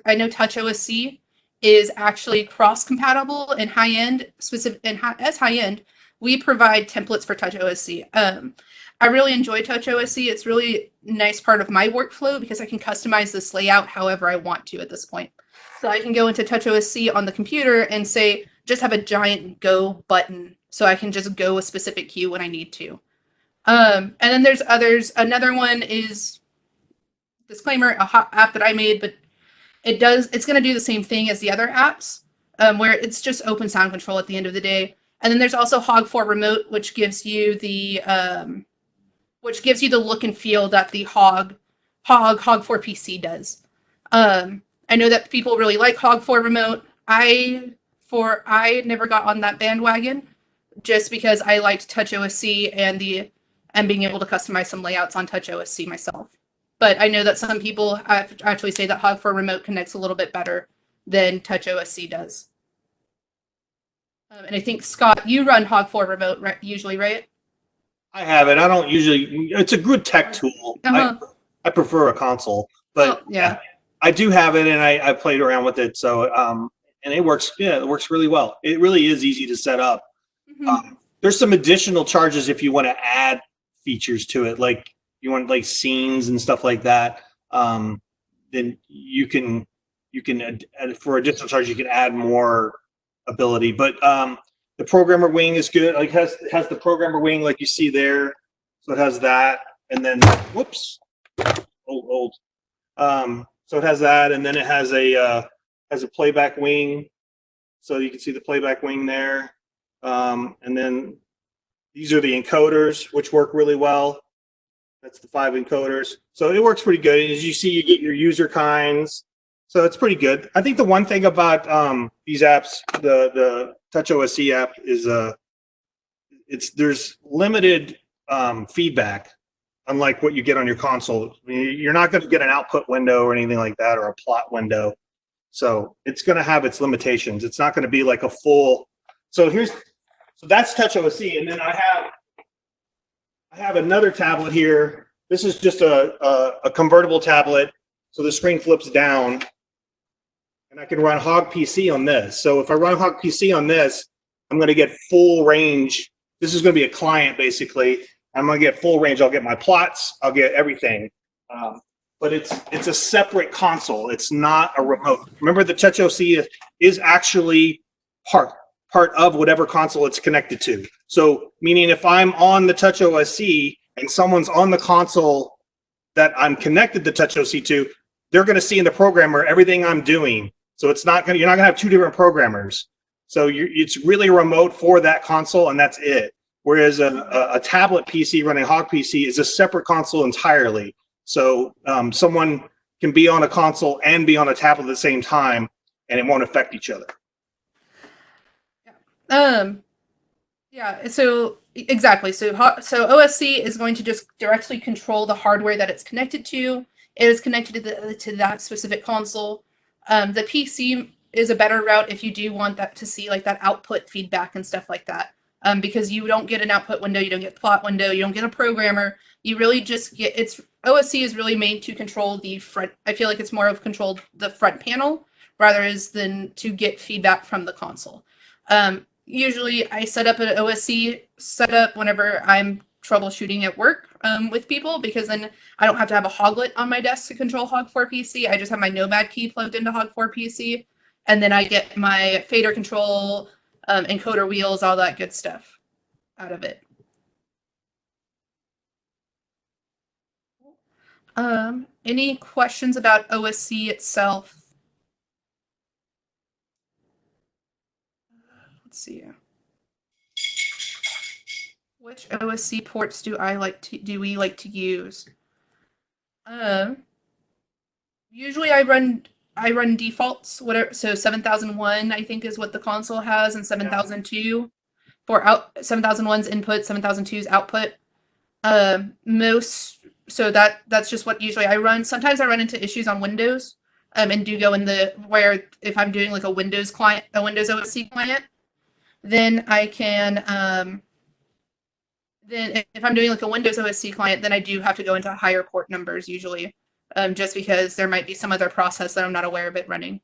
I know Touch OSC is actually cross-compatible and high-end. As high-end, we provide templates for Touch OSC. I really enjoy Touch OSC. It's really a nice part of my workflow because I can customize this layout however I want to at this point. So I can go into Touch OSC on the computer and say, just have a giant go button so I can just go a specific queue when I need to. And then there's others. Another one is, disclaimer, a app that I made, but it's going to do the same thing as the other apps, where it's just open sound control at the end of the day. And then there's also Hog4 Remote, which gives you the look and feel that the Hog4PC does. I know that people really like Hog4 Remote. I never got on that bandwagon just because I liked Touch OSC and being able to customize some layouts on Touch OSC myself. But I know that some people actually say that Hog4 Remote connects a little bit better than Touch OSC does. And I think, Scott, you run Hog4 Remote usually, right? I have it. I don't usually. It's a good tech tool. Uh-huh. I prefer a console, but yeah, I do have it, and I played around with it. So and it works. Yeah, it works really well. It really is easy to set up. Mm-hmm. There's some additional charges if you want to add features to it, like you want like scenes and stuff like that. Then you can for additional charge you can add more ability. But the programmer wing is good. Like has the programmer wing like you see there. So it has that, and then whoops, old. So it has that, and then it has a playback wing, So you can see the playback wing there. And then these are the encoders, which work really well. That's the 5 encoders. So it works pretty good. As you see, you get your user kinds. So it's pretty good. I think the one thing about these apps, the TouchOSC app, is there's limited feedback, unlike what you get on your console. I mean, you're not going to get an output window or anything like that, or a plot window. So it's going to have its limitations. It's not going to be like a full. So that's TouchOSC, and then I have another tablet here. This is just a convertible tablet, so the screen flips down, and I can run HogPC on this. So if I run HogPC on this, I'm going to get full range. This is going to be a client, basically. I'm going to get full range. I'll get my plots. I'll get everything. But it's a separate console. It's not a remote. Remember, the TouchOSC is actually part of whatever console it's connected to. So meaning if I'm on the TouchOSC and someone's on the console that I'm connected to TouchOSC to, they're going to see in the programmer everything I'm doing. So you're not going to have 2 different programmers. So it's really remote for that console, and that's it. Whereas a tablet PC running HogPC is a separate console entirely. So someone can be on a console and be on a tablet at the same time, and it won't affect each other. Yeah. So exactly. So OSC is going to just directly control the hardware that it's connected to. It is connected to that specific console. The PC is a better route if you do want that to see like that output feedback and stuff like that. Because you don't get an output window, you don't get a plot window, you don't get a programmer. You really just get OSC is really made to control the front. I feel like it's more of controlled the front panel rather than to get feedback from the console. Usually I set up an OSC setup whenever I'm troubleshooting at work with people, because then I don't have to have a HogNet on my desk to control Hog4PC. I just have my Nomad key plugged into Hog4PC, and then I get my fader control, encoder wheels, all that good stuff out of it. Any questions about OSC itself? Let's see. Which OSC ports do we like to use? Usually I run defaults, whatever. So 7001 I think is what the console has, and 7002 for 7001's input, 7002's output. So that's just what usually I run. Sometimes I run into issues on Windows, and do go in where if I'm doing like a Windows client, a Windows OSC client, then I can then if I'm doing like a Windows OSC client, then I do have to go into higher port numbers usually, just because there might be some other process that I'm not aware of it running.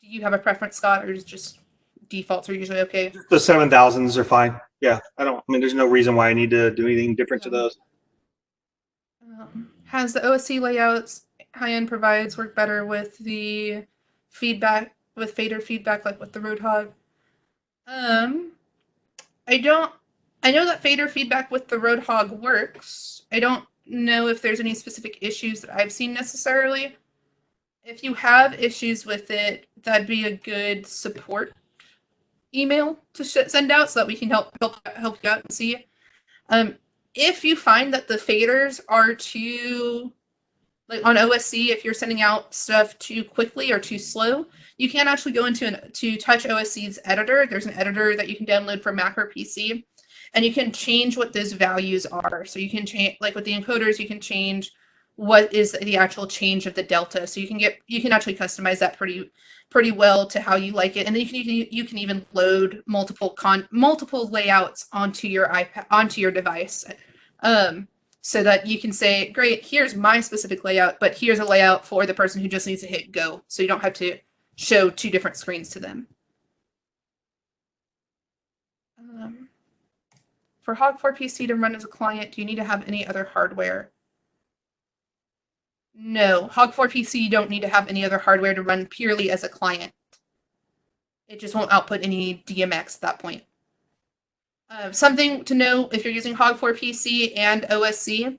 Do you have a preference, Scott, or is just defaults are usually okay? The 7000s are fine. Yeah, I mean, there's no reason why I need to do anything different to those. Has the OSC layouts high-end provides work better with the feedback, with fader feedback, like with the Roadhog? I know that fader feedback with the Roadhog works. I don't know if there's any specific issues that I've seen necessarily. If you have issues with it, that'd be a good support email to send out so that we can help you out and see. If you find that the faders are too, like on OSC, if you're sending out stuff too quickly or too slow, you can actually go into TouchOSC's editor. There's an editor that you can download for Mac or PC, and you can change what those values are. So you can change, like with the encoders, you can change what is the actual change of the delta. So you can actually customize that pretty well to how you like it, and then you can even load multiple layouts onto your iPad, onto your device, so that you can say, great, here's my specific layout, but here's a layout for the person who just needs to hit go, so you don't have to show 2 different screens to them. For Hog4PC to run as a client, do you need to have any other hardware? No, Hog4PC, you don't need to have any other hardware to run purely as a client. It just won't output any DMX at that point. Something to know if you're using Hog4PC and OSC,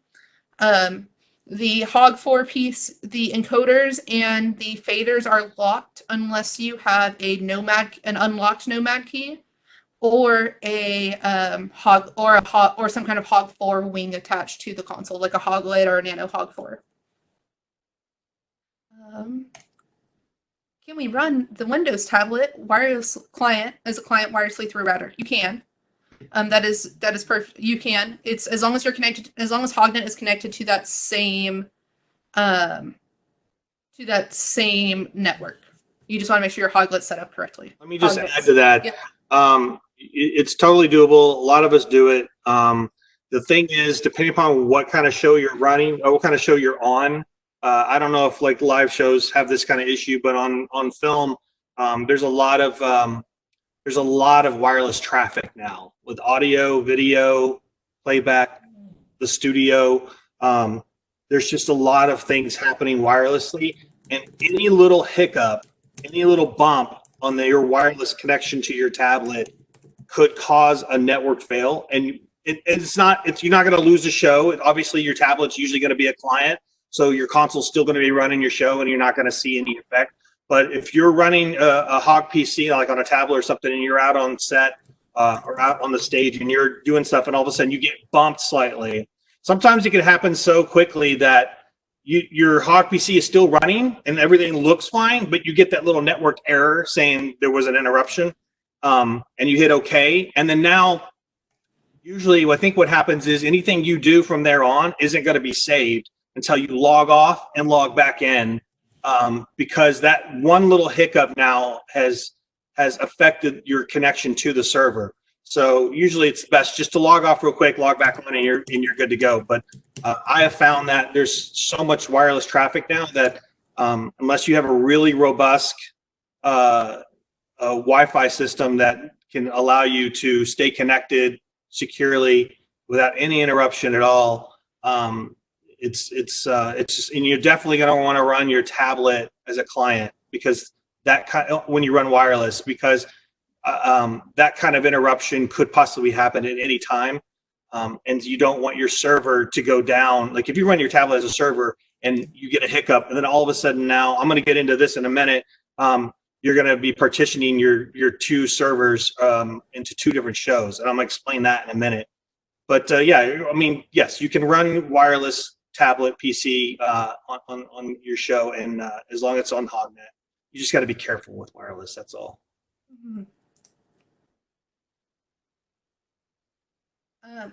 The HOG4 piece, the encoders and the faders are locked unless you have an unlocked Nomad key, or a hog or some kind of HOG4 wing attached to the console, like a HogLit or a Nano HOG4. Can we run the Windows tablet wireless client as a client wirelessly through a router? You can. That is perfect. You can. It's as long as you're connected, as long as HogNet is connected to that same network. You just want to make sure your HogLit's set up correctly. Let me just add to that. Yeah. It's totally doable. A lot of us do it. The thing is, depending upon what kind of show you're running or what kind of show you're on, I don't know if like live shows have this kind of issue, but on film, there's a lot of wireless traffic now with audio, video, playback, the studio. There's just a lot of things happening wirelessly, and any little hiccup, any little bump on your wireless connection to your tablet could cause a network fail. And you're not going to lose the show. Obviously, your tablet's usually going to be a client, so your console's still going to be running your show, and you're not going to see any effect. But if you're running a Hog PC, like on a tablet or something, and you're out on set or out on the stage and you're doing stuff, and all of a sudden you get bumped slightly, sometimes it can happen so quickly that your Hog PC is still running and everything looks fine, but you get that little network error saying there was an interruption, and you hit OK. And then now, usually I think what happens is anything you do from there on isn't going to be saved until you log off and log back in, because that one little hiccup now has affected your connection to the server. So usually it's best just to log off real quick, log back on, and you're good to go. But I have found that there's so much wireless traffic now that unless you have a really robust Wi-Fi system that can allow you to stay connected securely without any interruption at all, it's just, and you're definitely going to want to run your tablet as a client, because when you run wireless, because that kind of interruption could possibly happen at any time, and you don't want your server to go down. Like if you run your tablet as a server and you get a hiccup, and then all of a sudden now, I'm going to get into this in a minute, you're going to be partitioning your two servers into two different shows, and I'm going to explain that in a minute. But yeah, I mean, yes, you can run wireless tablet PC on your show, and as long as it's on HogNet. You just got to be careful with wireless, that's all. Mm-hmm.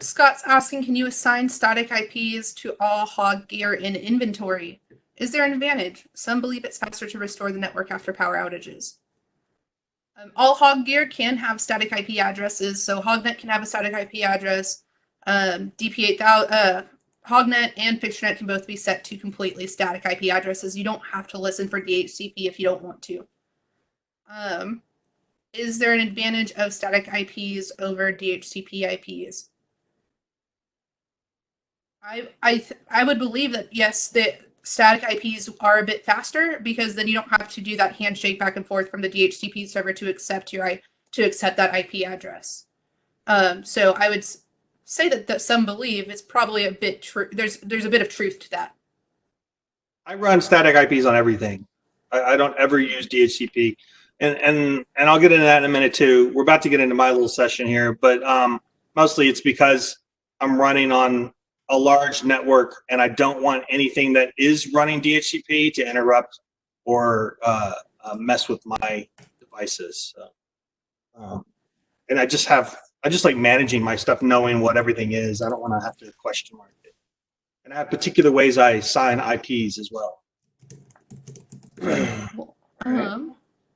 Scott's asking, can you assign static IPs to all Hog gear in inventory? Is there an advantage? Some believe it's faster to restore the network after power outages. All Hog gear can have static IP addresses, so HogNet can have a static IP address. DP8000, HogNet and FixtureNet can both be set to completely static IP addresses. You don't have to listen for DHCP if you don't want to. Is there an advantage of static IPs over DHCP IPs? I would believe that yes, that static IPs are a bit faster, because then you don't have to do that handshake back and forth from the DHCP server to accept that IP address. So I would say that some believe it's probably a bit true. There's a bit of truth to that. I run static IPs on everything. I don't ever use DHCP, and I'll get into that in a minute too. We're about to get into my little session here, but mostly it's because I'm running on a large network, and I don't want anything that is running DHCP to interrupt or mess with my devices. And I just like managing my stuff, knowing what everything is. I don't want to have to question mark it. And I have particular ways I assign IPs as well.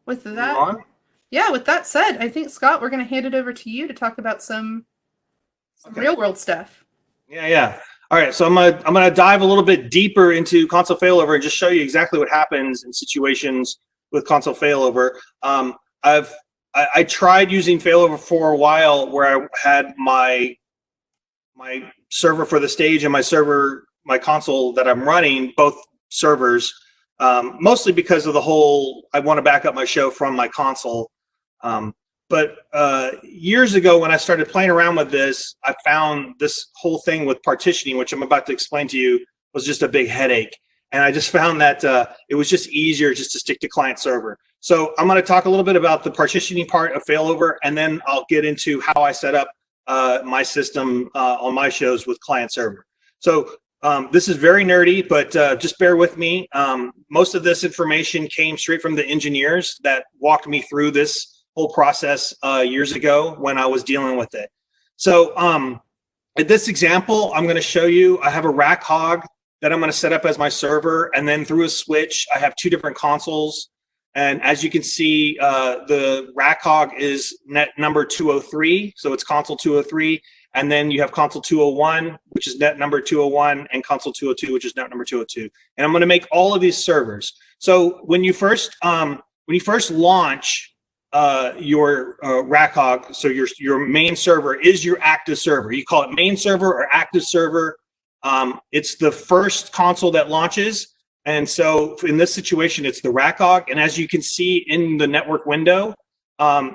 With that, yeah, with that said, I think, Scott, we're going to hand it over to you to talk about some real world stuff. Yeah. All right, so I'm gonna dive a little bit deeper into console failover and just show you exactly what happens in situations with console failover. I tried using failover for a while, where I had my server for the stage and my console that I'm running, both servers, mostly because of the whole, I want to back up my show from my console. But years ago, when I started playing around with this, I found this whole thing with partitioning, which I'm about to explain to you, was just a big headache. And I just found that it was just easier just to stick to client server. So I'm going to talk a little bit about the partitioning part of failover, and then I'll get into how I set up my system on my shows with client server. So this is very nerdy, but just bear with me. Most of this information came straight from the engineers that walked me through this whole process years ago when I was dealing with it. So in this example, I'm going to show you, I have a rack hog that I'm going to set up as my server, and then through a switch, I have two different consoles. And as you can see, the rack hog is net number 203, so it's console 203. And then you have console 201, which is net number 201, and console 202, which is net number 202. And I'm going to make all of these servers. So when you first launch your rack hog, so your main server is your active server. You call it main server or active server. It's the first console that launches. And so in this situation, it's the rack hog. And as you can see in the network window,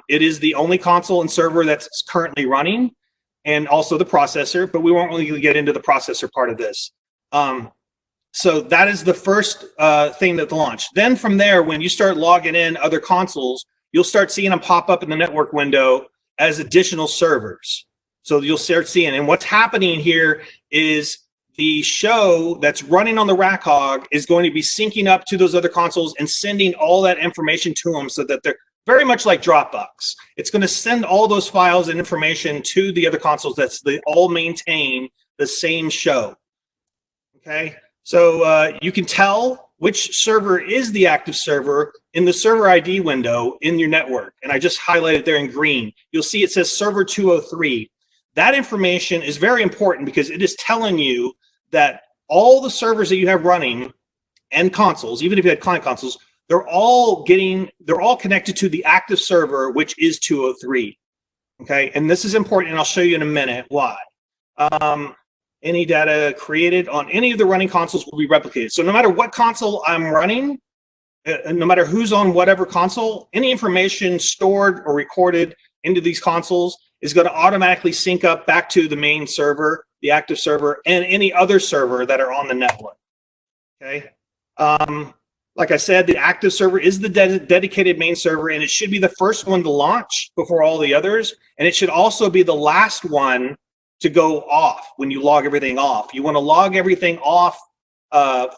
it is the only console and server that's currently running, and also the processor, but we won't really get into the processor part of this. So that is the first thing that launch. Then from there, when you start logging in other consoles, you'll start seeing them pop up in the network window as additional servers. So you'll start seeing, and what's happening here is the show that's running on the rack hog is going to be syncing up to those other consoles and sending all that information to them, so that they're very much like Dropbox. It's going to send all those files and information to the other consoles they all maintain the same show. Okay, so you can tell which server is the active server in the server ID window in your network. And I just highlighted there in green. You'll see it says server 203. That information is very important because it is telling you that all the servers that you have running and consoles, even if you had client consoles, they're all connected to the active server, which is 203. Okay, and this is important, and I'll show you in a minute why. Any data created on any of the running consoles will be replicated. So no matter what console I'm running, no matter who's on whatever console, any information stored or recorded into these consoles is going to automatically sync up back to the main server, the active server, and any other server that are on the network. Okay. Like I said, the active server is the dedicated main server, and it should be the first one to launch before all the others. And it should also be the last one to go off when you log everything off. You want to log everything off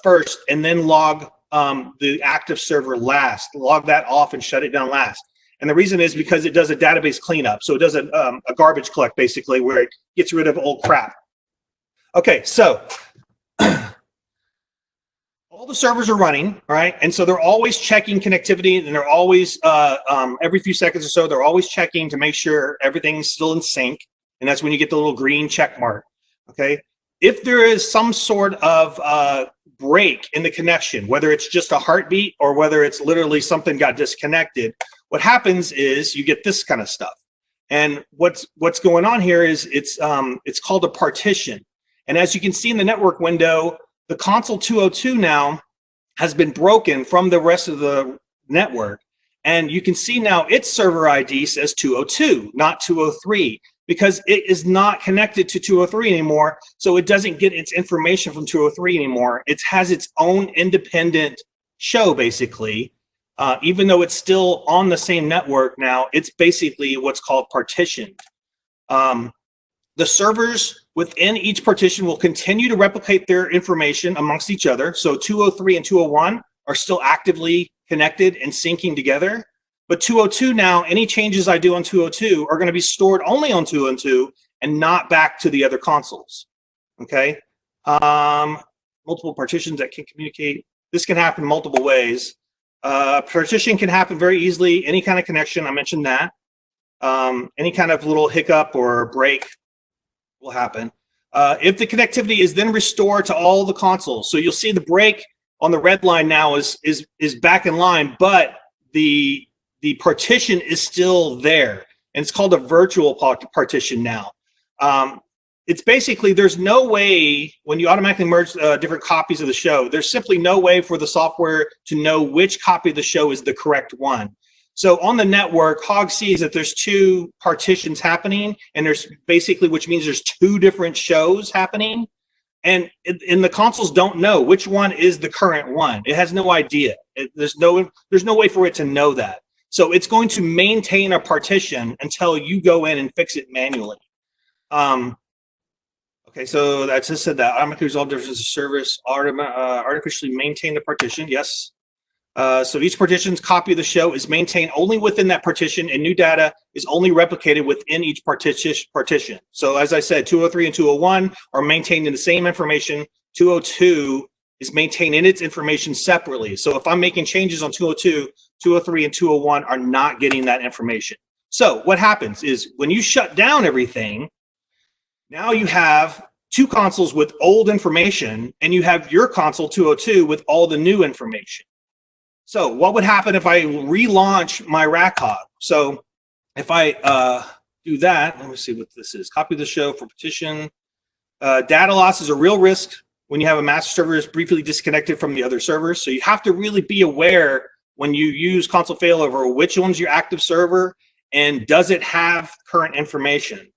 first, and then log the active server last. Log that off and shut it down last. And the reason is because it does a database cleanup. So it does a garbage collect, basically, where it gets rid of old crap. Okay, so all the servers are running, right? And so they're always checking connectivity, and they're always, every few seconds or so, they're always checking to make sure everything's still in sync. And that's when you get the little green check mark, okay? If there is some sort of break in the connection, whether it's just a heartbeat or whether it's literally something got disconnected, what happens is you get this kind of stuff. And what's going on here is it's called a partition. And as you can see in the network window, the console 202 now has been broken from the rest of the network. And you can see now its server ID says 202, not 203, because it is not connected to 203 anymore. So it doesn't get its information from 203 anymore. It has its own independent show, basically. Even though it's still on the same network now, it's basically what's called partitioned. The servers within each partition will continue to replicate their information amongst each other. So 203 and 201 are still actively connected and syncing together. But 202 now, any changes I do on 202 are going to be stored only on 202 and not back to the other consoles. Okay? Multiple partitions that can communicate. This can happen multiple ways. Partition can happen very easily. Any kind of connection, I mentioned that. Any kind of little hiccup or break will happen. If the connectivity is then restored to all the consoles, so you'll see the break on the red line now is back in line, but the partition is still there, and it's called a virtual partition now. It's basically, there's no way when you automatically merge different copies of the show, there's simply no way for the software to know which copy of the show is the correct one. So on the network, Hog sees that there's two partitions happening, and there's basically, which means there's two different shows happening. and the consoles don't know which one is the current one. It has no idea. There's no way for it to know that. So it's going to maintain a partition until you go in and fix it manually. Okay, so that just said that automatically resolve differences of service, artificially maintain the partition. Yes. So each partition's copy of the show is maintained only within that partition, and new data is only replicated within each partition. So as I said, 203 and 201 are maintained in the same information. 202 is maintained in its information separately. So if I'm making changes on 202, 203 and 201 are not getting that information. So what happens is when you shut down everything, now you have two consoles with old information, and you have your console 202 with all the new information. So what would happen if I relaunch my RACHOG? So if I do that, let me see what this is. Copy the show for partition. Data loss is a real risk when you have a master server is briefly disconnected from the other servers. So you have to really be aware when you use console failover, which one's your active server and does it have current information?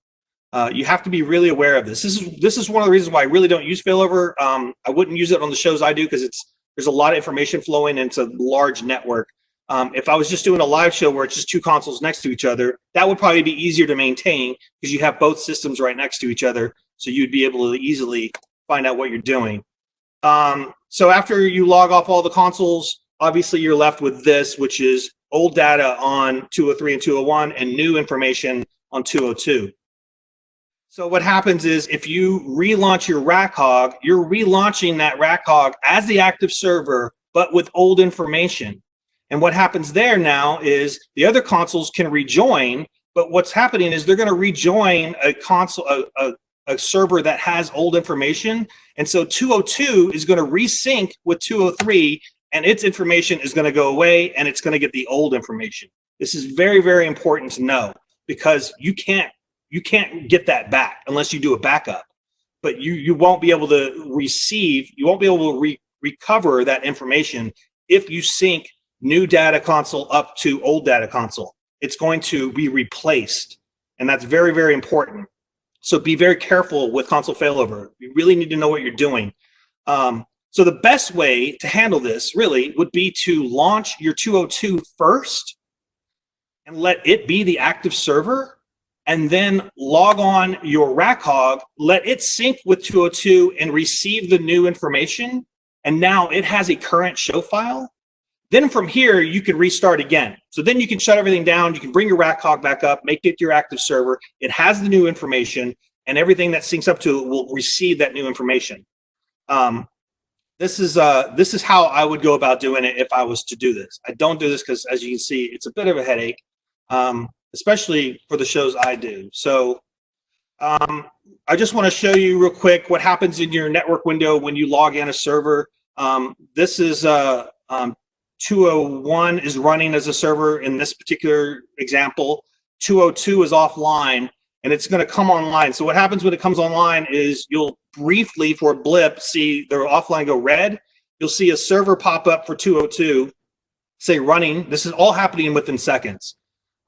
You have to be really aware of this. This is one of the reasons why I really don't use failover. I wouldn't use it on the shows I do because there's a lot of information flowing and it's a large network. If I was just doing a live show where it's just two consoles next to each other, that would probably be easier to maintain because you have both systems right next to each other, so you'd be able to easily find out what you're doing. So after you log off all the consoles, obviously you're left with this, which is old data on 203 and 201 and new information on 202. So what happens is if you relaunch your RACHOG, you're relaunching that RACHOG as the active server, but with old information. And what happens there now is the other consoles can rejoin, but what's happening is they're going to rejoin a console, a server that has old information. And so 202 is going to resync with 203, and its information is going to go away, and it's going to get the old information. This is very, very important to know because you can't get that back unless you do a backup. But you won't be able to recover that information if you sync new data console up to old data console. It's going to be replaced, and that's very, very important. So be very careful with console failover. You really need to know what you're doing. So the best way to handle this really would be to launch your 202 first and let it be the active server, and then log on your RACHOG, let it sync with 202 and receive the new information, and now it has a current show file. Then from here, you can restart again. So then you can shut everything down, you can bring your RACHOG back up, make it your active server, it has the new information, and everything that syncs up to it will receive that new information. This is how I would go about doing it if I was to do this. I don't do this because, as you can see, it's a bit of a headache. Especially for the shows I do. So I just want to show you real quick what happens in your network window when you log in a server. This is 201 is running as a server in this particular example. 202 is offline, and it's going to come online. So what happens when it comes online is you'll briefly, for a blip, see the offline go red. You'll see a server pop up for 202, say running. This is all happening within seconds.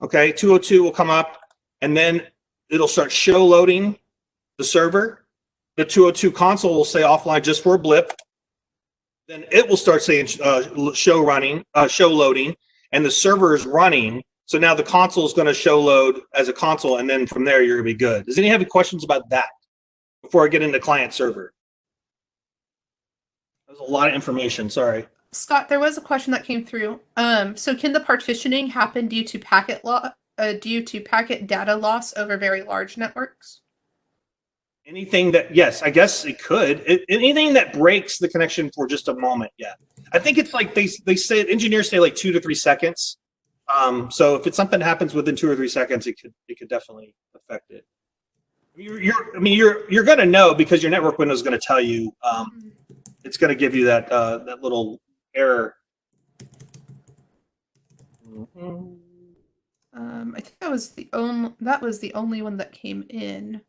Okay, 202 will come up, and then it'll start show loading the server. The 202 console will say offline just for a blip. Then it will start saying show loading, and the server is running. So now the console is going to show load as a console, and then from there you're going to be good. Does anyone have any questions about that before I get into client server? That was a lot of information. Sorry. Scott, there was a question that came through. So can the partitioning happen due to packet data loss over very large networks? Anything that, yes, I guess it could. Anything that breaks the connection for just a moment, yeah. I think it's like they say, engineers say like 2 to 3 seconds. So if it's something that happens within 2 or 3 seconds, it could definitely affect it. You're going to know because your network window is going to tell you. It's going to give you that that little error. I think that was the only one that came in.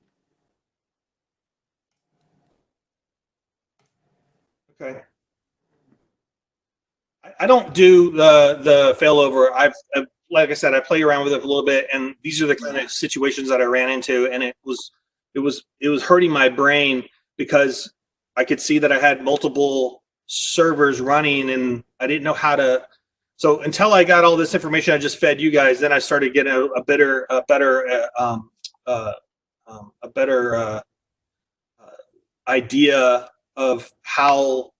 Okay. I don't do the failover. I've like I said, I play around with it a little bit, and these are the kind of situations that I ran into, and it was hurting my brain because I could see that I had multiple servers running, and I didn't know how to. So until I got all this information I just fed you guys, then I started getting a better idea of how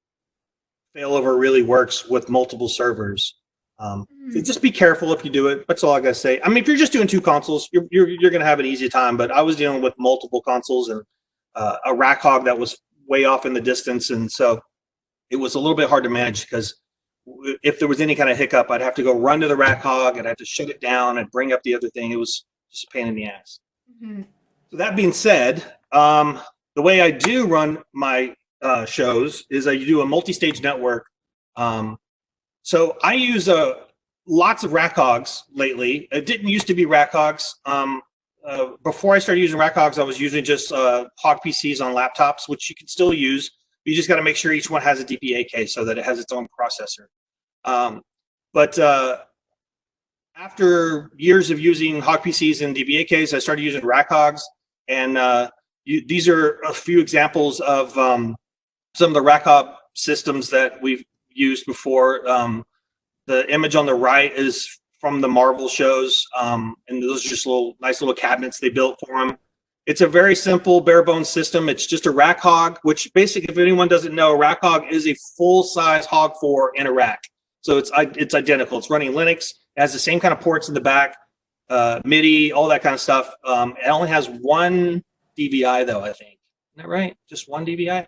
failover really works with multiple servers. So just be careful if you do it. That's all I gotta say. I mean, if you're just doing 2 consoles, you're gonna have an easy time. But I was dealing with multiple consoles and a rack hog that was way off in the distance, and so it was a little bit hard to manage because if there was any kind of hiccup, I'd have to go run to the rack hog and I'd have to shut it down and bring up the other thing. It was just a pain in the ass. So that being said, the way I do run my shows is I do a multi-stage network. So I use lots of rack hogs lately. It didn't used to be rack hogs. Before I started using rack hogs, I was using just hog PCs on laptops, which you can still use. You just got to make sure each one has a DPA case so that it has its own processor. But after years of using hog PCs and DPA case, I started using rack hogs. And these are a few examples of some of the rack hog systems that we've used before. The image on the right is from the Marvel shows, and those are just nice little cabinets they built for them. It's a very simple bare bones system. It's just a rack hog, which basically, if anyone doesn't know, a rack hog is a full-size hog 4 in a rack. So it's identical. It's running Linux. It has the same kind of ports in the back, MIDI, all that kind of stuff. It only has 1 DVI though, I think. Isn't that right? Just 1 DVI?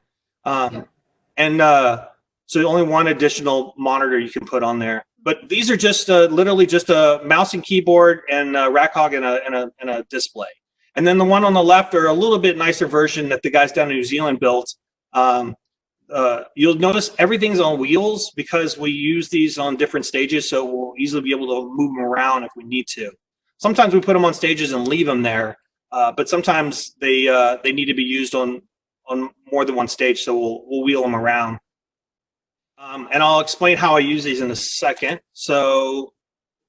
So only 1 additional monitor you can put on there. But these are just literally just a mouse and keyboard and a rack hog and a display. And then the one on the left are a little bit nicer version that the guys down in New Zealand built. You'll notice everything's on wheels because we use these on different stages, so we'll easily be able to move them around if we need to. Sometimes we put them on stages and leave them there, but sometimes they need to be used on more than 1 stage, so we'll wheel them around. And I'll explain how I use these in a second. So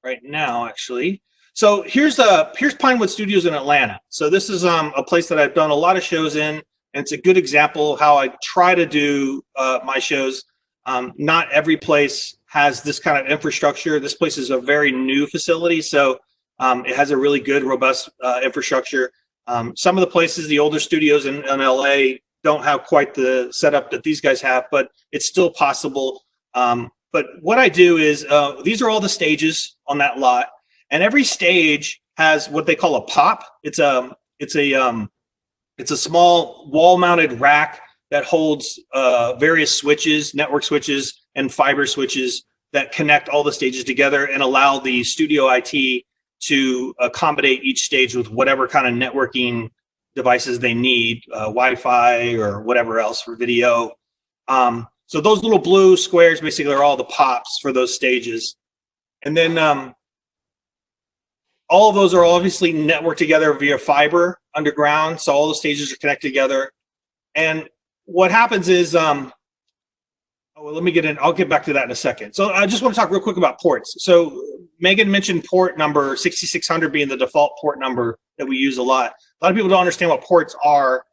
right now, actually. So here's Pinewood Studios in Atlanta. So this is a place that I've done a lot of shows in, and it's a good example of how I try to do my shows. Not every place has this kind of infrastructure. This place is a very new facility, so it has a really good, robust infrastructure. Some of the places, the older studios in LA, don't have quite the setup that these guys have, but it's still possible. But what I do is these are all the stages on that lot. And every stage has what they call a pop. It's a small wall-mounted rack that holds various switches, network switches, and fiber switches that connect all the stages together and allow the studio IT to accommodate each stage with whatever kind of networking devices they need, Wi-Fi or whatever else for video. So those little blue squares basically are all the pops for those stages. And then all of those are obviously networked together via fiber underground, so all the stages are connected together. And what happens is, well, let me get in. I'll get back to that in a second. So I just want to talk real quick about ports. So Megan mentioned port number 6600 being the default port number that we use a lot. A lot of people don't understand what ports are.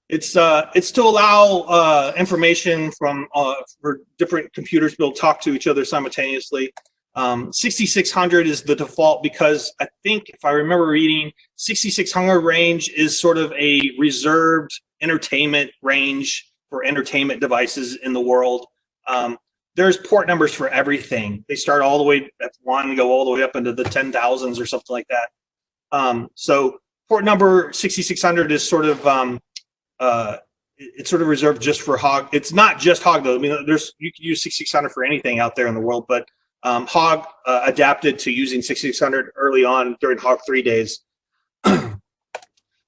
It's to allow information from for different computers to be able to talk to each other simultaneously. 6600 is the default because I think, if I remember reading, 6600 range is sort of a reserved entertainment range for entertainment devices in the world. There's port numbers for everything. They start all the way at 1 and go all the way up into the 10,000s or something like that. So port number 6600 is sort of it's sort of reserved just for Hog. It's not just Hog though. I mean, you can use 6600 for anything out there in the world, but Hog adapted to using 6600 early on during Hog 3 days.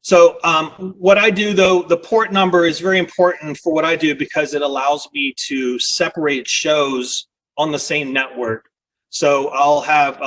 So what I do though, the port number is very important for what I do because it allows me to separate shows on the same network. So I'll have,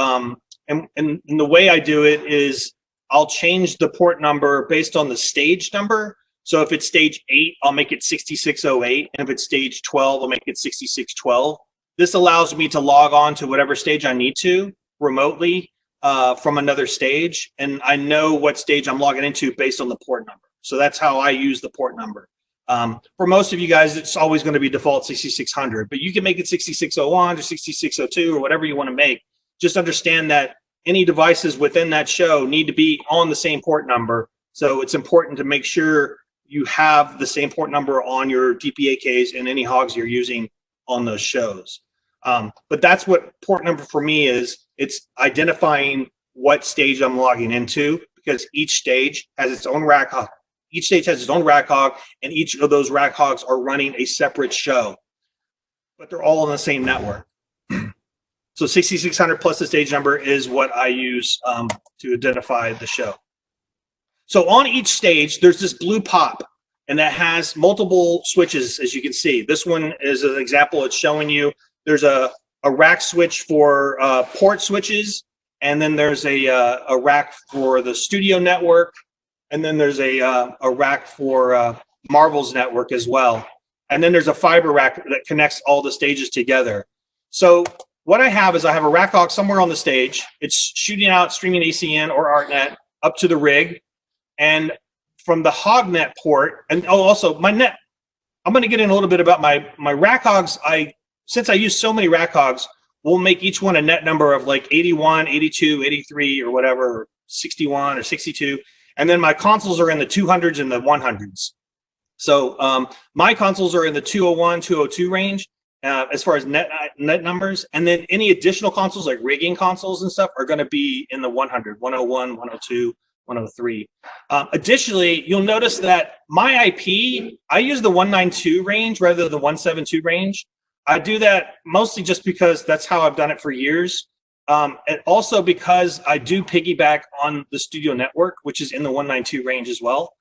and the way I do it is I'll change the port number based on the stage number. So if it's stage 8, I'll make it 6608. And if it's stage 12, I'll make it 6612. This allows me to log on to whatever stage I need to remotely from another stage. And I know what stage I'm logging into based on the port number. So that's how I use the port number. For most of you guys, it's always going to be default 6600, but you can make it 6601 or 6602 or whatever you want to make. Just understand that any devices within that show need to be on the same port number. So it's important to make sure you have the same port number on your DPAKs and any hogs you're using on those shows. But that's what port number for me is. It's identifying what stage I'm logging into, because each stage has its own rack hog. Each stage has its own rack hog, and each of those rack hogs are running a separate show, but they're all on the same network. So 6600 plus the stage number is what I use to identify the show. So on each stage, there's this blue pop, and that has multiple switches, as you can see. This one is an example. It's showing you there's a rack switch for port switches, and then there's a rack for the studio network, and then there's a rack for Marvel's network as well. And then there's a fiber rack that connects all the stages together. So what I have is I have a rack hog somewhere on the stage. It's shooting out streaming ACN or ArtNet up to the rig. And from the HogNet port, and also my net, I'm going to get in a little bit about my rack hogs. Since I use so many rack hogs, we'll make each one a net number of like 81, 82, 83, or whatever, or 61 or 62. And then my consoles are in the 200s and the 100s. So my consoles are in the 201, 202 range as far as net numbers. And then any additional consoles like rigging consoles and stuff are going to be in the 100, 101, 102, 103. Additionally, you'll notice that my IP, I use the 192 range rather than the 172 range. I do that mostly just because that's how I've done it for years. And also because I do piggyback on the studio network, which is in the 192 range as well.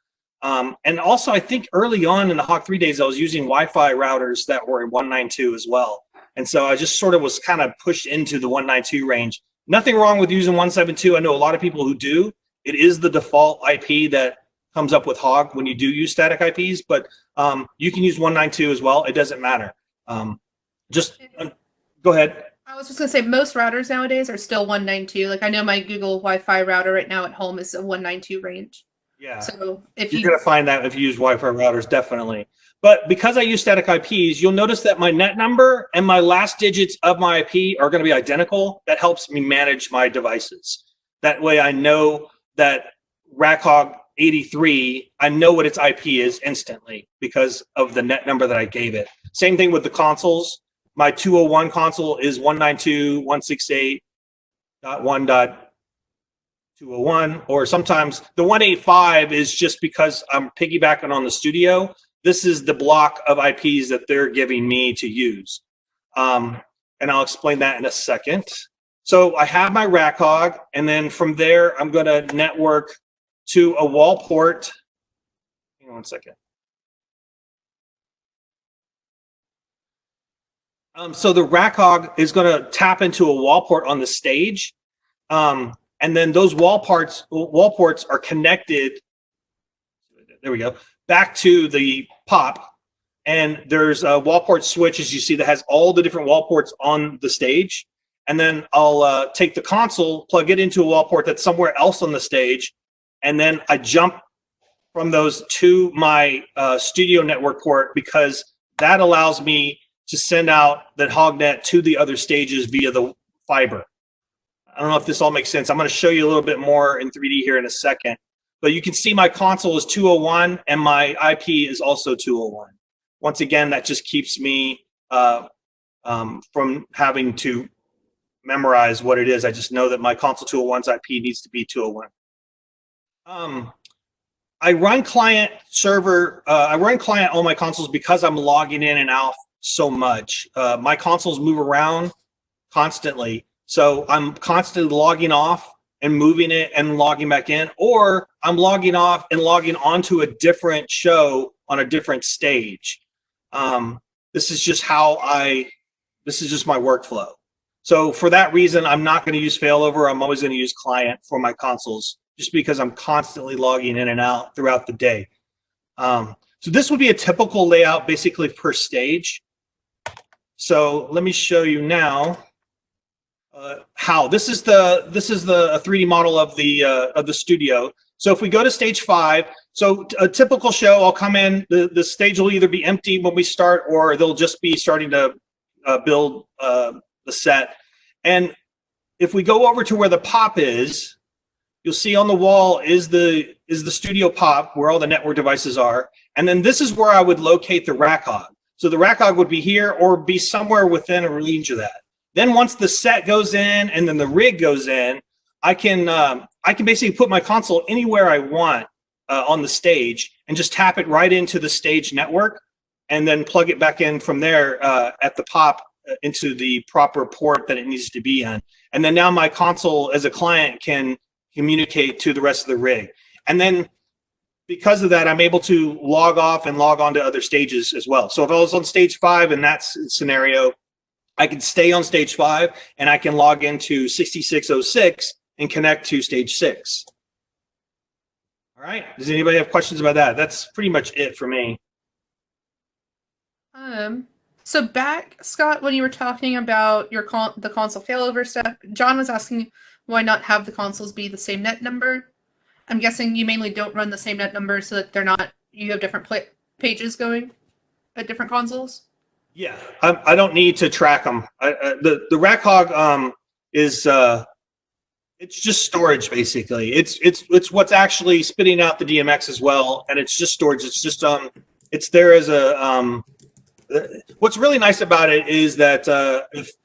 And also, I think early on in the Hog 3 days, I was using Wi-Fi routers that were in 192 as well. And so I just sort of was kind of pushed into the 192 range. Nothing wrong with using 172. I know a lot of people who do. It is the default IP that comes up with Hog when you do use static IPs, but you can use 192 as well. It doesn't matter. Go ahead. I was just going to say most routers nowadays are still 192. Like I know my Google Wi-Fi router right now at home is a 192 range. Yeah. So if you're going to find that if you use Wi-Fi routers, definitely. But because I use static IPs, you'll notice that my net number and my last digits of my IP are going to be identical. That helps me manage my devices. That way I know that RackHog 83, I know what its IP is instantly because of the net number that I gave it. Same thing with the consoles. My 201 console is 192.168.1.201, or sometimes the 185 is just because I'm piggybacking on the studio. This is the block of IPs that they're giving me to use. And I'll explain that in a second. So I have my rack hog, and then from there, I'm going to network to a wall port. Hang on one second. So the rack hog is going to tap into a wall port on the stage. And then those wall ports are connected. There we go. Back to the pop. And there's a wall port switch, as you see, that has all the different wall ports on the stage. And then I'll take the console, plug it into a wall port that's somewhere else on the stage. And then I jump from those to my studio network port, because that allows me to send out that HogNet to the other stages via the fiber. I don't know if this all makes sense. I'm going to show you a little bit more in 3D here in a second. But you can see my console is 201 and my IP is also 201. Once again, that just keeps me from having to memorize what it is. I just know that my console 201's IP needs to be 201. I run client server. I run client on my consoles because I'm logging in and out so much. My consoles move around constantly. So I'm constantly logging off and moving it and logging back in, or I'm logging off and logging onto a different show on a different stage. This is just this is just my workflow. So for that reason, I'm not going to use failover. I'm always going to use client for my consoles, just because I'm constantly logging in and out throughout the day. So this would be a typical layout basically per stage. So let me show you now how this is the 3D model of the studio. So if we go to stage 5, so a typical show, I'll come in, the stage will either be empty when we start, or they'll just be starting to build the set. And if we go over to where the pop is, you'll see on the wall is the studio pop where all the network devices are. And then this is where I would locate the rack hog. So the rack hog would be here or be somewhere within a range of that. Then once the set goes in and then the rig goes in, I can basically put my console anywhere I want on the stage and just tap it right into the stage network and then plug it back in from there at the pop into the proper port that it needs to be in. And then now my console as a client can communicate to the rest of the rig. And then because of that, I'm able to log off and log on to other stages as well. So if I was on stage 5 in that scenario, I can stay on stage 5 and I can log into 6606 and connect to stage 6. All right. Does anybody have questions about that? That's pretty much it for me. So back, Scott, when you were talking about your the console failover stuff, John was asking why not have the consoles be the same net number. I'm guessing you mainly don't run the same net number so that they're not, you have different pages going at different consoles. Yeah, I don't need to track them. The rack hog is it's just storage basically. It's what's actually spitting out the DMX as well, and it's just storage. It's just it's there as a what's really nice about it is that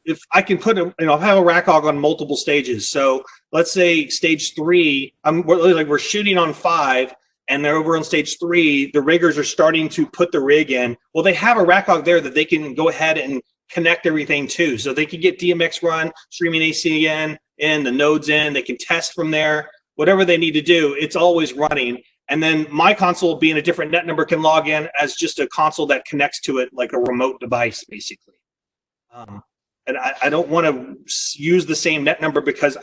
if I can put a, I have a rack hog on multiple stages. So let's say stage 3, we're shooting on 5. And they're over on stage 3, the riggers are starting to put the rig in. Well, they have a rack hog there that they can go ahead and connect everything to. So they can get DMX run, streaming AC in, the nodes in, they can test from there, whatever they need to do, it's always running. And then my console, being a different net number, can log in as just a console that connects to it like a remote device, basically. And I don't want to use the same net number because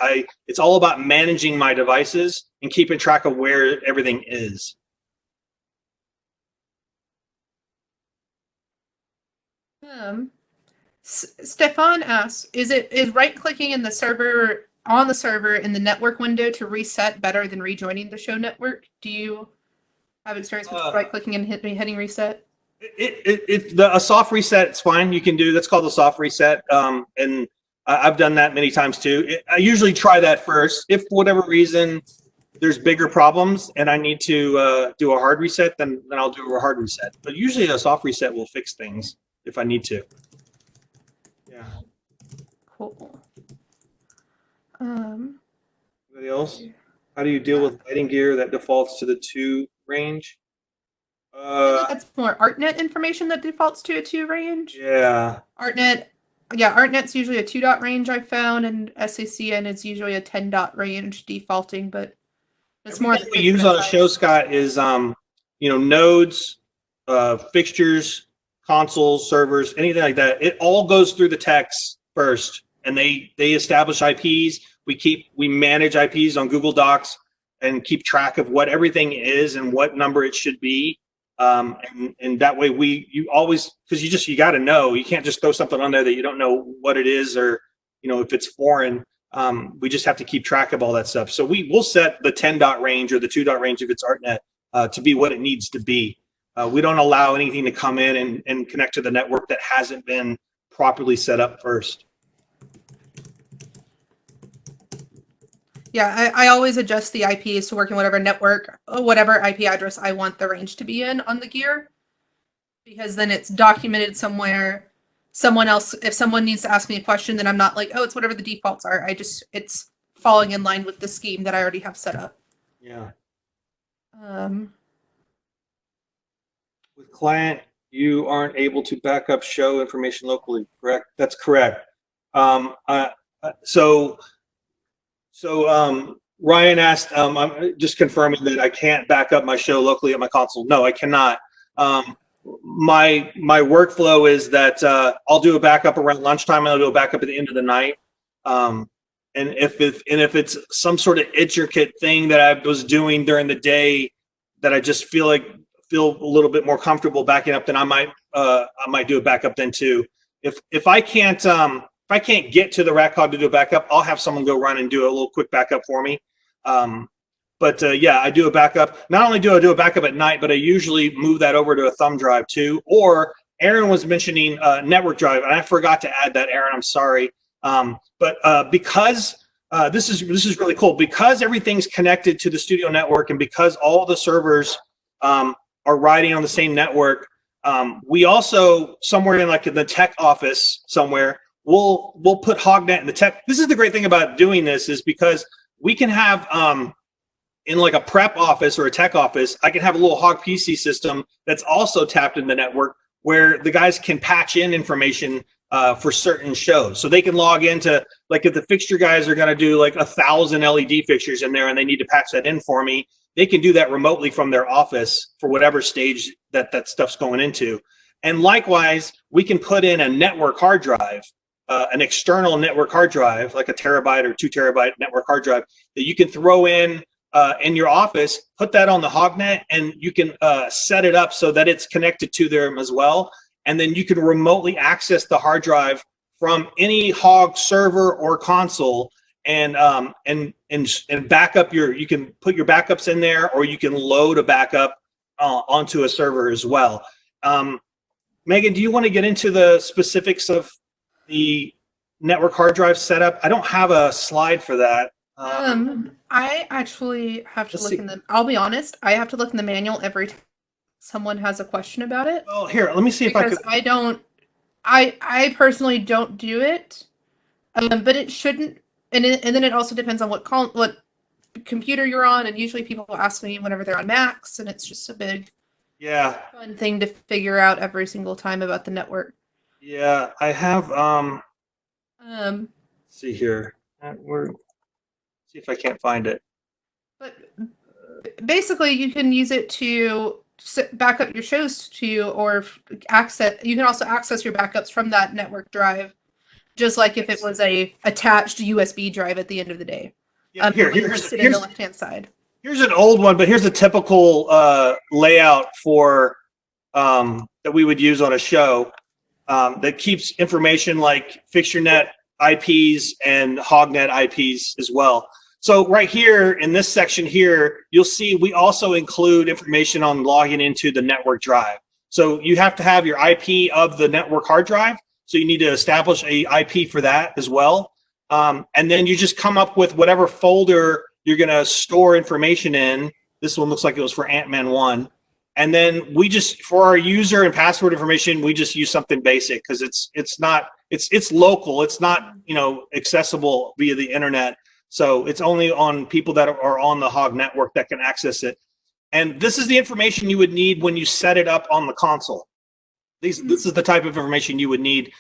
it's all about managing my devices and keeping track of where everything is. Stefan asks, is right-clicking in the server on the server in the network window to reset better than rejoining the show network? Do you have experience with right-clicking and hitting reset? A soft reset, it's fine. You can do that's called a soft reset, and I've done that many times too. I usually try that first. If for whatever reason there's bigger problems and I need to do a hard reset, then I'll do a hard reset. But usually a soft reset will fix things if I need to. Yeah. Cool. Anybody else? How do you deal with lighting gear that defaults to the 2 range? That's more ArtNet information that defaults to a 2 range. Yeah. ArtNet's usually a 2 dot range I've found, and SACN is usually a 10 dot range defaulting, but it's more. What we use on a show, Scott, is nodes, fixtures, consoles, servers, anything like that. It all goes through the techs first, and they establish IPs. We manage IPs on Google Docs and keep track of what everything is and what number it should be. And that way you always, because you got to know, you can't just throw something on there that you don't know what it is, or if it's foreign. We just have to keep track of all that stuff. So we'll set the 10 dot range or the 2 dot range if it's ArtNet to be what it needs to be. We don't allow anything to come in and connect to the network that hasn't been properly set up first. Yeah, I always adjust the IPs to work in whatever network, whatever IP address I want the range to be in on the gear, because then it's documented somewhere. If someone needs to ask me a question, then I'm not like, oh, it's whatever the defaults are. It's falling in line with the scheme that I already have set up. Yeah. With client, you aren't able to back up show information locally, correct? That's correct. So Ryan asked, I'm just confirming that I can't back up my show locally at my console. No, I cannot. My workflow is that I'll do a backup around lunchtime and I'll do a backup at the end of the night. And if it's some sort of intricate thing that I was doing during the day that I just feel a little bit more comfortable backing up, then I might do a backup then too. If I can't get to the rack hog to do a backup, I'll have someone go run and do a little quick backup for me. But yeah, I do a backup. Not only do I do a backup at night, but I usually move that over to a thumb drive too. Or Aaron was mentioning network drive, and I forgot to add that, Aaron. I'm sorry. But because this is really cool, because everything's connected to the studio network, and because all the servers are riding on the same network, we also, somewhere in like in the tech office somewhere, we'll put HogNet in the tech. This is the great thing about doing this, is because we can have in like a prep office or a tech office, I can have a little Hog PC system that's also tapped in the network, where the guys can patch in information for certain shows. So they can log into, like if the fixture guys are going to do like 1,000 LED fixtures in there and they need to patch that in for me, they can do that remotely from their office for whatever stage that stuff's going into. And likewise, we can put in a network hard drive, an external network hard drive, like a terabyte or 2 terabyte network hard drive that you can throw in your office, put that on the HogNet, and you can set it up so that it's connected to them as well. And then you can remotely access the hard drive from any Hog server or console, and back up you can put your backups in there, or you can load a backup onto a server as well. Megan, do you want to get into the specifics of the network hard drive setup? I don't have a slide for that. I actually have to look in the, I'll be honest, I have to look in the manual every time someone has a question about it. Well, here, let me see if I could. I personally don't do it, but it shouldn't, and then it also depends on what computer you're on, and usually people ask me whenever they're on Macs, and it's just a big fun thing to figure out every single time about the network. Yeah, I have, let's see here. See if I can't find it. But basically, you can use it to back up your shows to, or you can also access your backups from that network drive, just like if it was a attached USB drive at the end of the day. Yeah, here's in the left-hand side. Here's an old one, but here's a typical layout for that we would use on a show that keeps information like FixtureNet IPs and HogNet IPs as well. So right here in this section here, you'll see we also include information on logging into the network drive. So you have to have your IP of the network hard drive. So you need to establish a IP for that as well. And then you just come up with whatever folder you're going to store information in. This one looks like it was for Ant-Man 1. And then we just, for our user and password information, we just use something basic, because it's local. It's not, accessible via the internet. So it's only on people that are on the Hog network that can access it. And this is the information you would need when you set it up on the console. This is the type of information you would need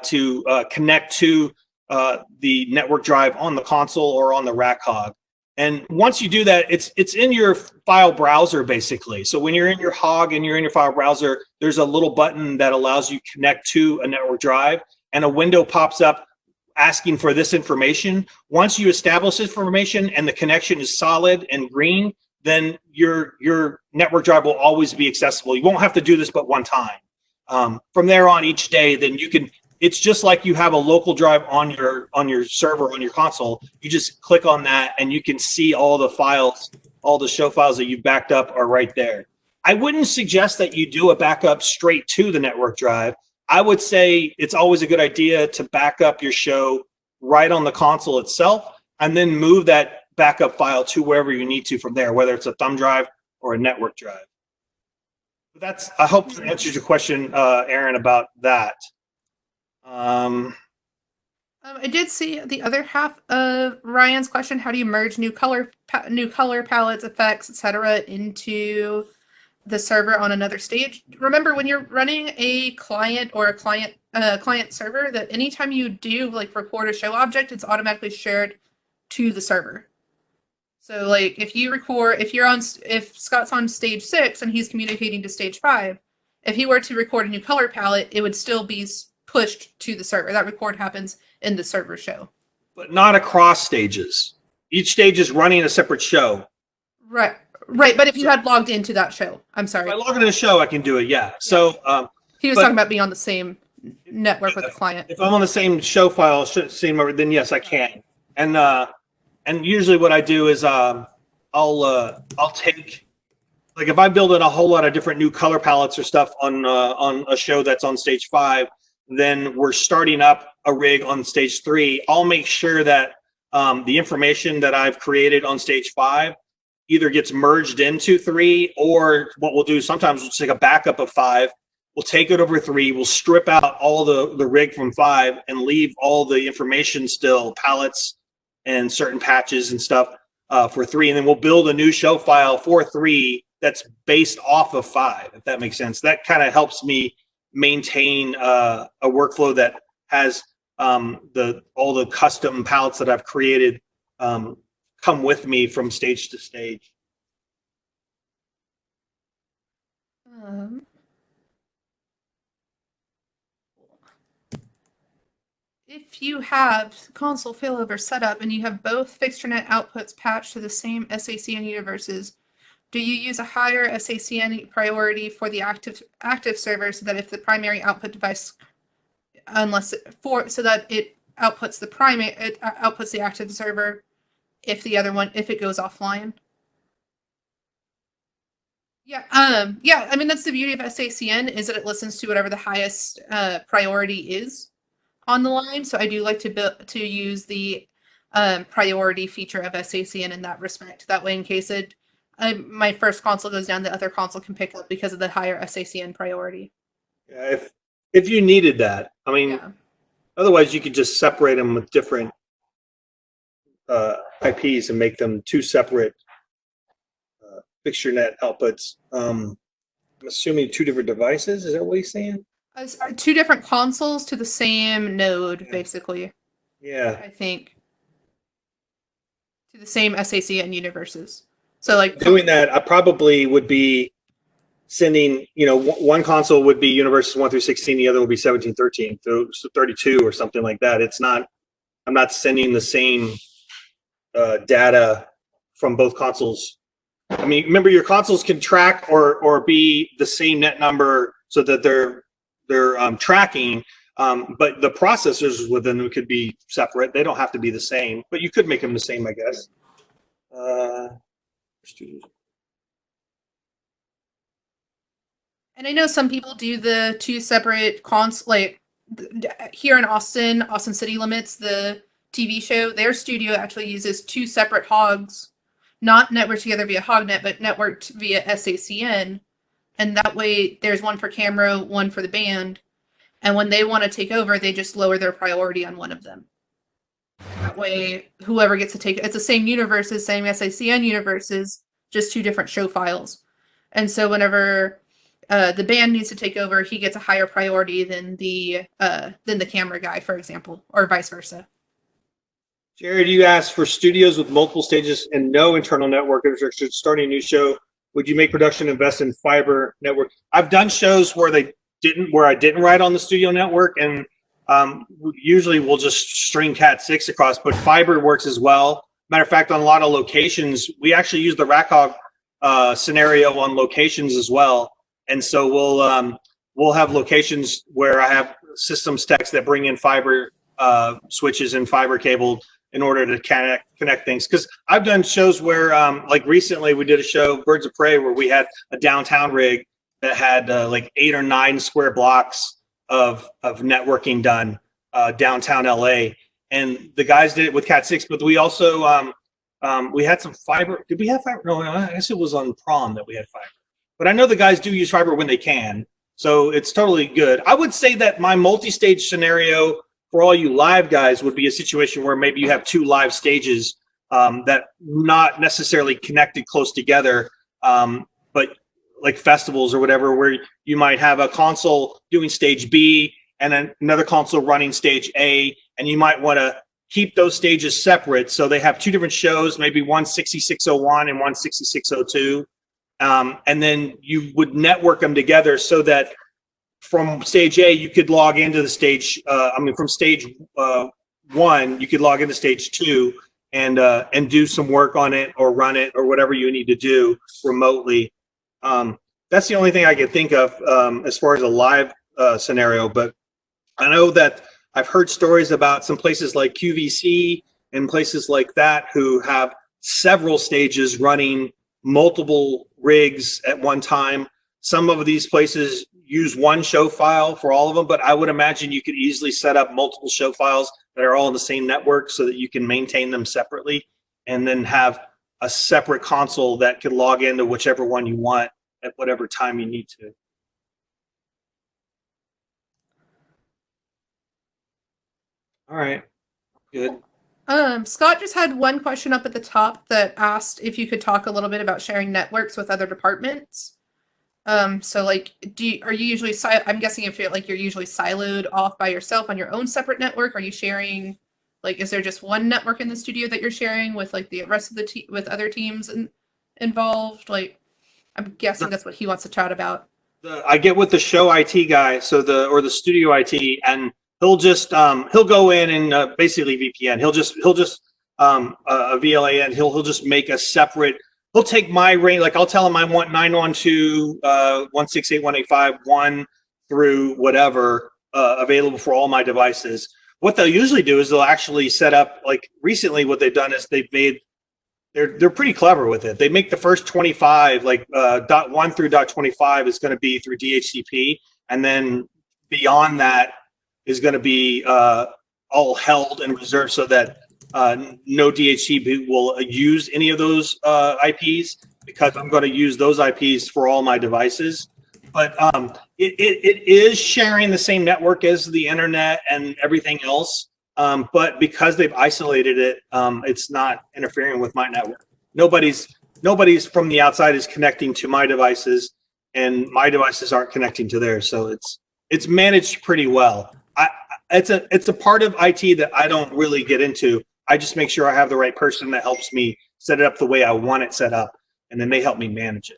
to connect to the network drive on the console or on the rack Hog. And once you do that, it's in your file browser, basically. So when you're in your Hog and you're in your file browser, there's a little button that allows you to connect to a network drive, and a window pops up asking for this information. Once you establish this information and the connection is solid and green, then your network drive will always be accessible. You won't have to do this but one time. From there on each day, then you can, it's just like you have a local drive on your server, on your console. You just click on that and you can see all the files, all the show files that you've backed up are right there. I wouldn't suggest that you do a backup straight to the network drive. I would say it's always a good idea to back up your show right on the console itself, and then move that backup file to wherever you need to from there, whether it's a thumb drive or a network drive. But that's, I hope that answers your question, Aaron, about that. I did see the other half of Ryan's question. How do you merge new color palettes, effects, etc. into the server on another stage? Remember, when you're running a client or a client server, that anytime you do like record a show object, it's automatically shared to the server. So like if Scott's on stage 6 and he's communicating to stage 5, if he were to record a new color palette, it would still be pushed to the server. That record happens in the server show. But not across stages. Each stage is running a separate show. Right. Right, but if you had logged into that show, I'm sorry. If I log into the show, I can do it, yeah. So he was talking about being on the same network with the client. If I'm on the same show file, then yes, I can. And usually what I do is I'll take, like, if I build in a whole lot of different new color palettes or stuff on a show that's on stage 5, then we're starting up a rig on stage 3. I'll make sure that the information that I've created on stage 5 either gets merged into 3, or what we'll do sometimes we'll take a backup of 5. We'll take it over 3. We'll strip out all the rig from 5 and leave all the information still, palettes and certain patches and stuff for 3. And then we'll build a new show file for 3 that's based off of 5, if that makes sense. That kind of helps me maintain a workflow that has all the custom palettes that I've created come with me from stage to stage. If you have console failover set up and you have both FixtureNet outputs patched to the same SACN universes, do you use a higher SACN priority for the active server so that if the primary output device, so that it outputs the active server if the other one, if it goes offline? Yeah, I mean, that's the beauty of SACN, is that it listens to whatever the highest priority is on the line. So I do like to use the priority feature of SACN in that respect. That way, in case my first console goes down, the other console can pick up because of the higher SACN priority. Yeah, if you needed that, I mean, yeah. Otherwise you could just separate them with different IPs and make them 2 separate FixtureNet outputs. I'm assuming 2 different devices. Is that what he's saying? 2 different consoles to the same node, basically. Yeah. I think to the same SACN universes. So, like, doing that, I probably would be sending, one console would be universes 1 through 16, the other would be 17, 13, so 32 or something like that. I'm not sending the same data from both consoles. I mean, remember, your consoles can track or be the same net number so that they're tracking, but the processors within them could be separate. They don't have to be the same, but you could make them the same, I guess. And I know some people do the 2 separate like here in Austin City Limits, the TV show, their studio actually uses 2 separate hogs, not networked together via HogNet, but networked via SACN. And that way there's one for camera, one for the band. And when they want to take over, they just lower their priority on one of them. That way, whoever gets to take it's the same universes, same SACN universes, just 2 different show files. And so whenever the band needs to take over, he gets a higher priority than the camera guy, for example, or vice versa. Jared, you asked for studios with multiple stages and no internal network infrastructure starting a new show. Would you make production invest in fiber network? I've done shows where I didn't write on the studio network, and usually we'll just string Cat6 across, but fiber works as well. Matter of fact, on a lot of locations, we actually use the RackHog scenario on locations as well. And so we'll have locations where I have systems techs that bring in fiber switches and fiber cable in order to connect things. Because I've done shows where, like recently we did a show, Birds of Prey, where we had a downtown rig that had like 8 or 9 square blocks of networking done downtown LA. And the guys did it with Cat6, but we also, we had some fiber. Did we have fiber? No, I guess it was on prom that we had fiber. But I know the guys do use fiber when they can. So it's totally good. I would say that my multi-stage scenario for all you live guys would be a situation where maybe you have 2 live stages that not necessarily connected close together, but like festivals or whatever, where you might have a console doing stage B and then another console running stage A, and you might want to keep those stages separate so they have 2 different shows, maybe one 6601 and one 6602. And then you would network them together so that from stage A, you could log into the stage, from stage 1, you could log into stage 2 and do some work on it or run it or whatever you need to do remotely. That's the only thing I could think of as far as a live scenario. But I know that I've heard stories about some places like QVC and places like that who have several stages running multiple rigs at one time. Some of these places use one show file for all of them, but I would imagine you could easily set up multiple show files that are all in the same network so that you can maintain them separately and then have a separate console that could log into whichever one you want at whatever time you need to. All right, good. Scott just had one question up at the top that asked if you could talk a little bit about sharing networks with other departments. So like, are you usually, I'm guessing if you're usually siloed off by yourself on your own separate network, are you sharing, like, is there just one network in the studio that you're sharing with like the rest of the with other teams involved? Like, I'm guessing that's what he wants to chat about. I get with the show IT guy, so the studio IT, and he'll just he'll go in and basically VPN. He'll just a VLAN. He'll just make a separate. He'll take my range, like I'll tell him I want 912.168.185.1 through whatever available for all my devices. What they'll usually do is they'll actually set up, like recently what they've done is they're pretty clever with it. They make the first 25, like .1 through .25 is going to be through DHCP, and then beyond that is going to be all held and reserved so that no DHCP will use any of those IPs, because I'm going to use those IPs for all my devices. But it is sharing the same network as the internet and everything else. But because they've isolated it, it's not interfering with my network. Nobody's from the outside is connecting to my devices, and my devices aren't connecting to theirs. So it's managed pretty well. It's a part of IT that I don't really get into. I just make sure I have the right person that helps me set it up the way I want it set up, and then they help me manage it.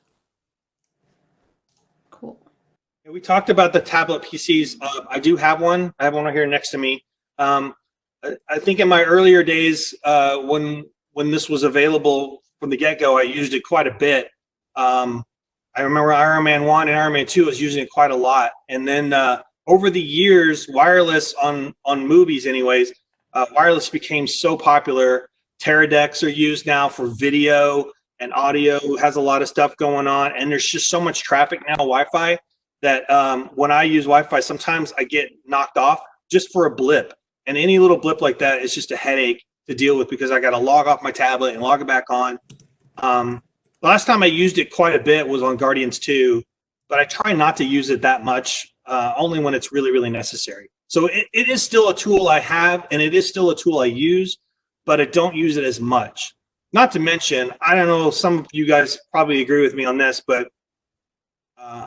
Cool. And we talked about the tablet PCs. I do have one. I have one right here next to me. I think in my earlier days, when this was available from the get-go, I used it quite a bit. I remember Iron Man 1 and Iron Man 2, I was using it quite a lot. And then over the years, wireless on movies anyways, wireless became so popular. Teradecks are used now for video, and audio has a lot of stuff going on. And there's just so much traffic now, Wi-Fi, that when I use Wi-Fi, sometimes I get knocked off just for a blip. And any little blip like that is just a headache to deal with, because I got to log off my tablet and log it back on. Last time I used it quite a bit was on Guardians 2, but I try not to use it that much, only when it's really, really necessary. So it is still a tool I have, and it is still a tool I use, but I don't use it as much. Not to mention, I don't know, some of you guys probably agree with me on this, but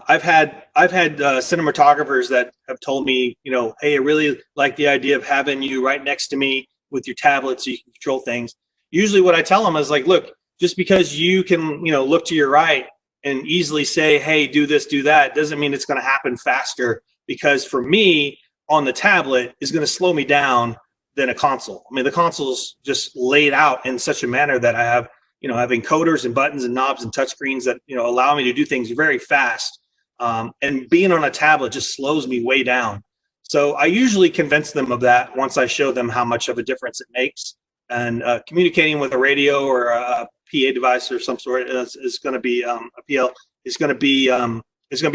I've had cinematographers that have told me, you know, hey, I really like the idea of having you right next to me with your tablet so you can control things. Usually what I tell them is like, look, just because you can, you know, look to your right and easily say, hey, do this, do that, doesn't mean it's going to happen faster, because for me, on the tablet is going to slow me down than a console. I mean, the console's just laid out in such a manner that I have, you know, having encoders and buttons and knobs and touchscreens that, you know, allow me to do things very fast. And being on a tablet just slows me way down. So I usually convince them of that once I show them how much of a difference it makes. And communicating with a radio or a PA device or some sort is going to be a PL is going to be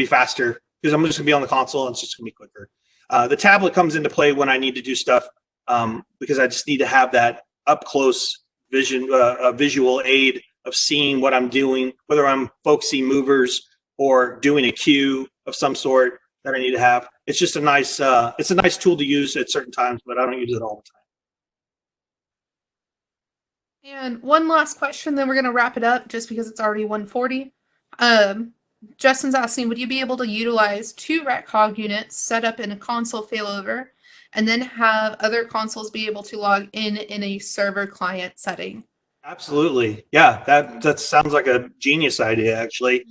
faster, because I'm just going to be on the console and it's just going to be quicker. The tablet comes into play when I need to do stuff, because I just need to have that up close visual aid of seeing what I'm doing, whether I'm focusing movers or doing a cue of some sort that I need to have. It's just a nice tool to use at certain times, but I don't use it all the time. And one last question, then we're going to wrap it up just because it's already 1:40. Justin's asking, would you be able to utilize 2 rack hog units set up in a console failover and then have other consoles be able to log in a server client setting? Absolutely. Yeah, that sounds like a genius idea, actually.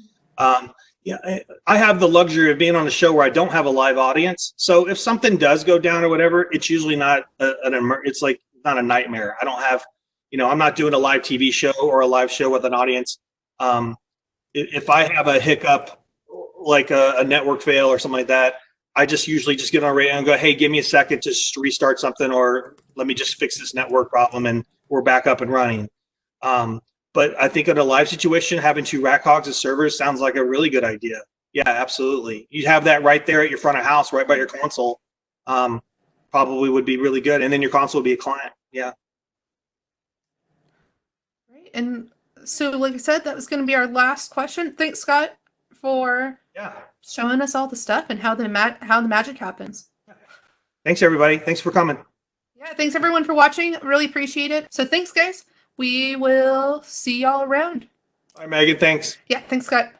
Yeah, I have the luxury of being on a show where I don't have a live audience. So if something does go down or whatever, it's usually not it's like not a nightmare. I don't have, you know, I'm not doing a live TV show or a live show with an audience. If I have a hiccup, like a network fail or something like that, I just usually just get on radio and go, hey, give me a second to restart something, or let me just fix this network problem, and we're back up and running. But I think in a live situation, having 2 rack hogs as servers sounds like a really good idea. Yeah, absolutely. You have that right there at your front of house, right by your console. Probably would be really good. And then your console would be a client. Yeah. Right. And so, like I said, that was going to be our last question. Thanks, Scott, for showing us all the stuff and how the magic happens. Thanks, everybody. Thanks for coming. Yeah, thanks everyone for watching. Really appreciate it. So thanks, guys. We will see y'all around. All right, Megan. Thanks. Yeah, thanks, Scott.